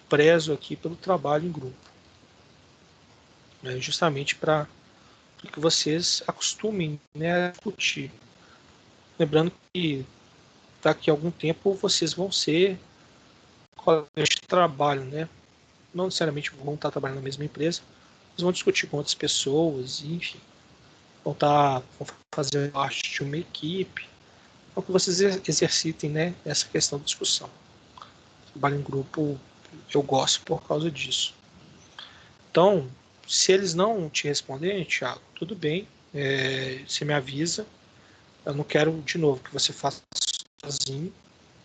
prezo aqui pelo trabalho em grupo. Justamente para que vocês acostumem, né, a discutir. Lembrando que daqui a algum tempo vocês vão ser colegas de trabalho, né? Não necessariamente vão estar trabalhando na mesma empresa, mas vão discutir com outras pessoas, enfim. Vão fazer parte de uma equipe. Então que vocês exercitem, né, essa questão de discussão. Trabalho em grupo eu gosto por causa disso. Então, se eles não te responderem, Thiago, tudo bem, você me avisa. Eu não quero, de novo, que você faça sozinho,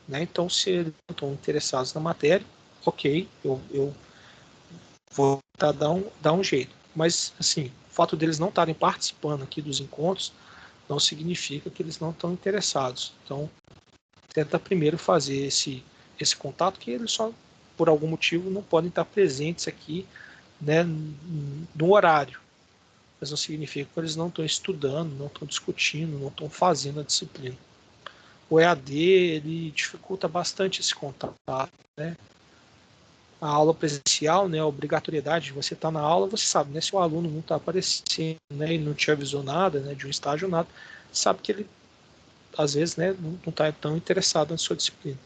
né? Então, se eles não estão interessados na matéria, ok, eu vou dar um jeito. Mas, assim, o fato deles não estarem participando aqui dos encontros não significa que eles não estão interessados. Então, tenta primeiro fazer esse contato, que eles só, por algum motivo, não podem estar presentes aqui, né, no horário. Mas não significa que eles não estão estudando, não estão discutindo, não estão fazendo a disciplina. O EAD, ele dificulta bastante esse contato, né? A aula presencial, né, a obrigatoriedade de você estar na aula, você sabe, né, se o aluno não está aparecendo, né, e não te avisou nada, né, de um estágio, nada, sabe que ele, às vezes, né, não está tão interessado na sua disciplina.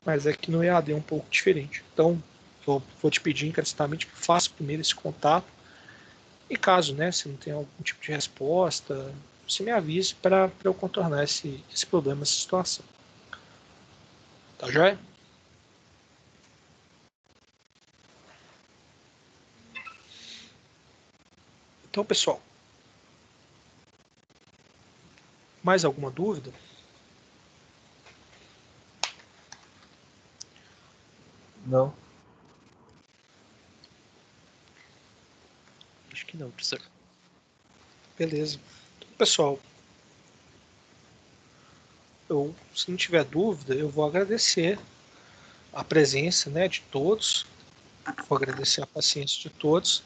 Mas é que no EAD é um pouco diferente. Então, eu vou te pedir encarecidamente que faça primeiro esse contato. E caso, né, se não tem algum tipo de resposta, você me avise para eu contornar esse problema, essa situação. Tá joia? Então, pessoal, mais alguma dúvida? Não. Acho que não, professor. Beleza. Então, pessoal, se não tiver dúvida, eu vou agradecer a presença, né, de todos, vou agradecer a paciência de todos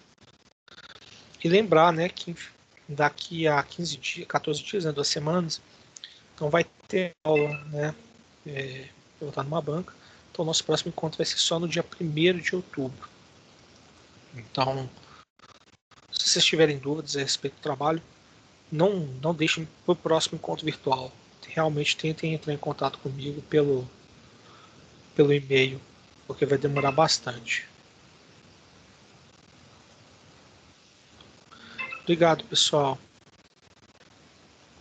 e lembrar, né, que daqui a 15 dias, 14 dias, né, 2 semanas, então vai ter aula, né, eu vou estar numa banca, então o nosso próximo encontro vai ser só no dia 1º de outubro. Então, se vocês tiverem dúvidas a respeito do trabalho, não deixem para o próximo encontro virtual. Realmente tentem entrar em contato comigo pelo e-mail, porque vai demorar bastante. Obrigado, pessoal.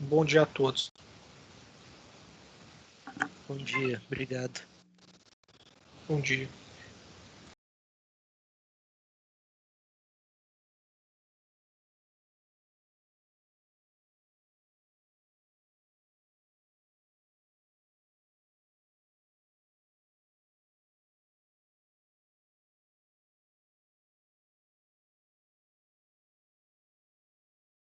Um bom dia a todos. Bom dia, obrigado. Bom dia.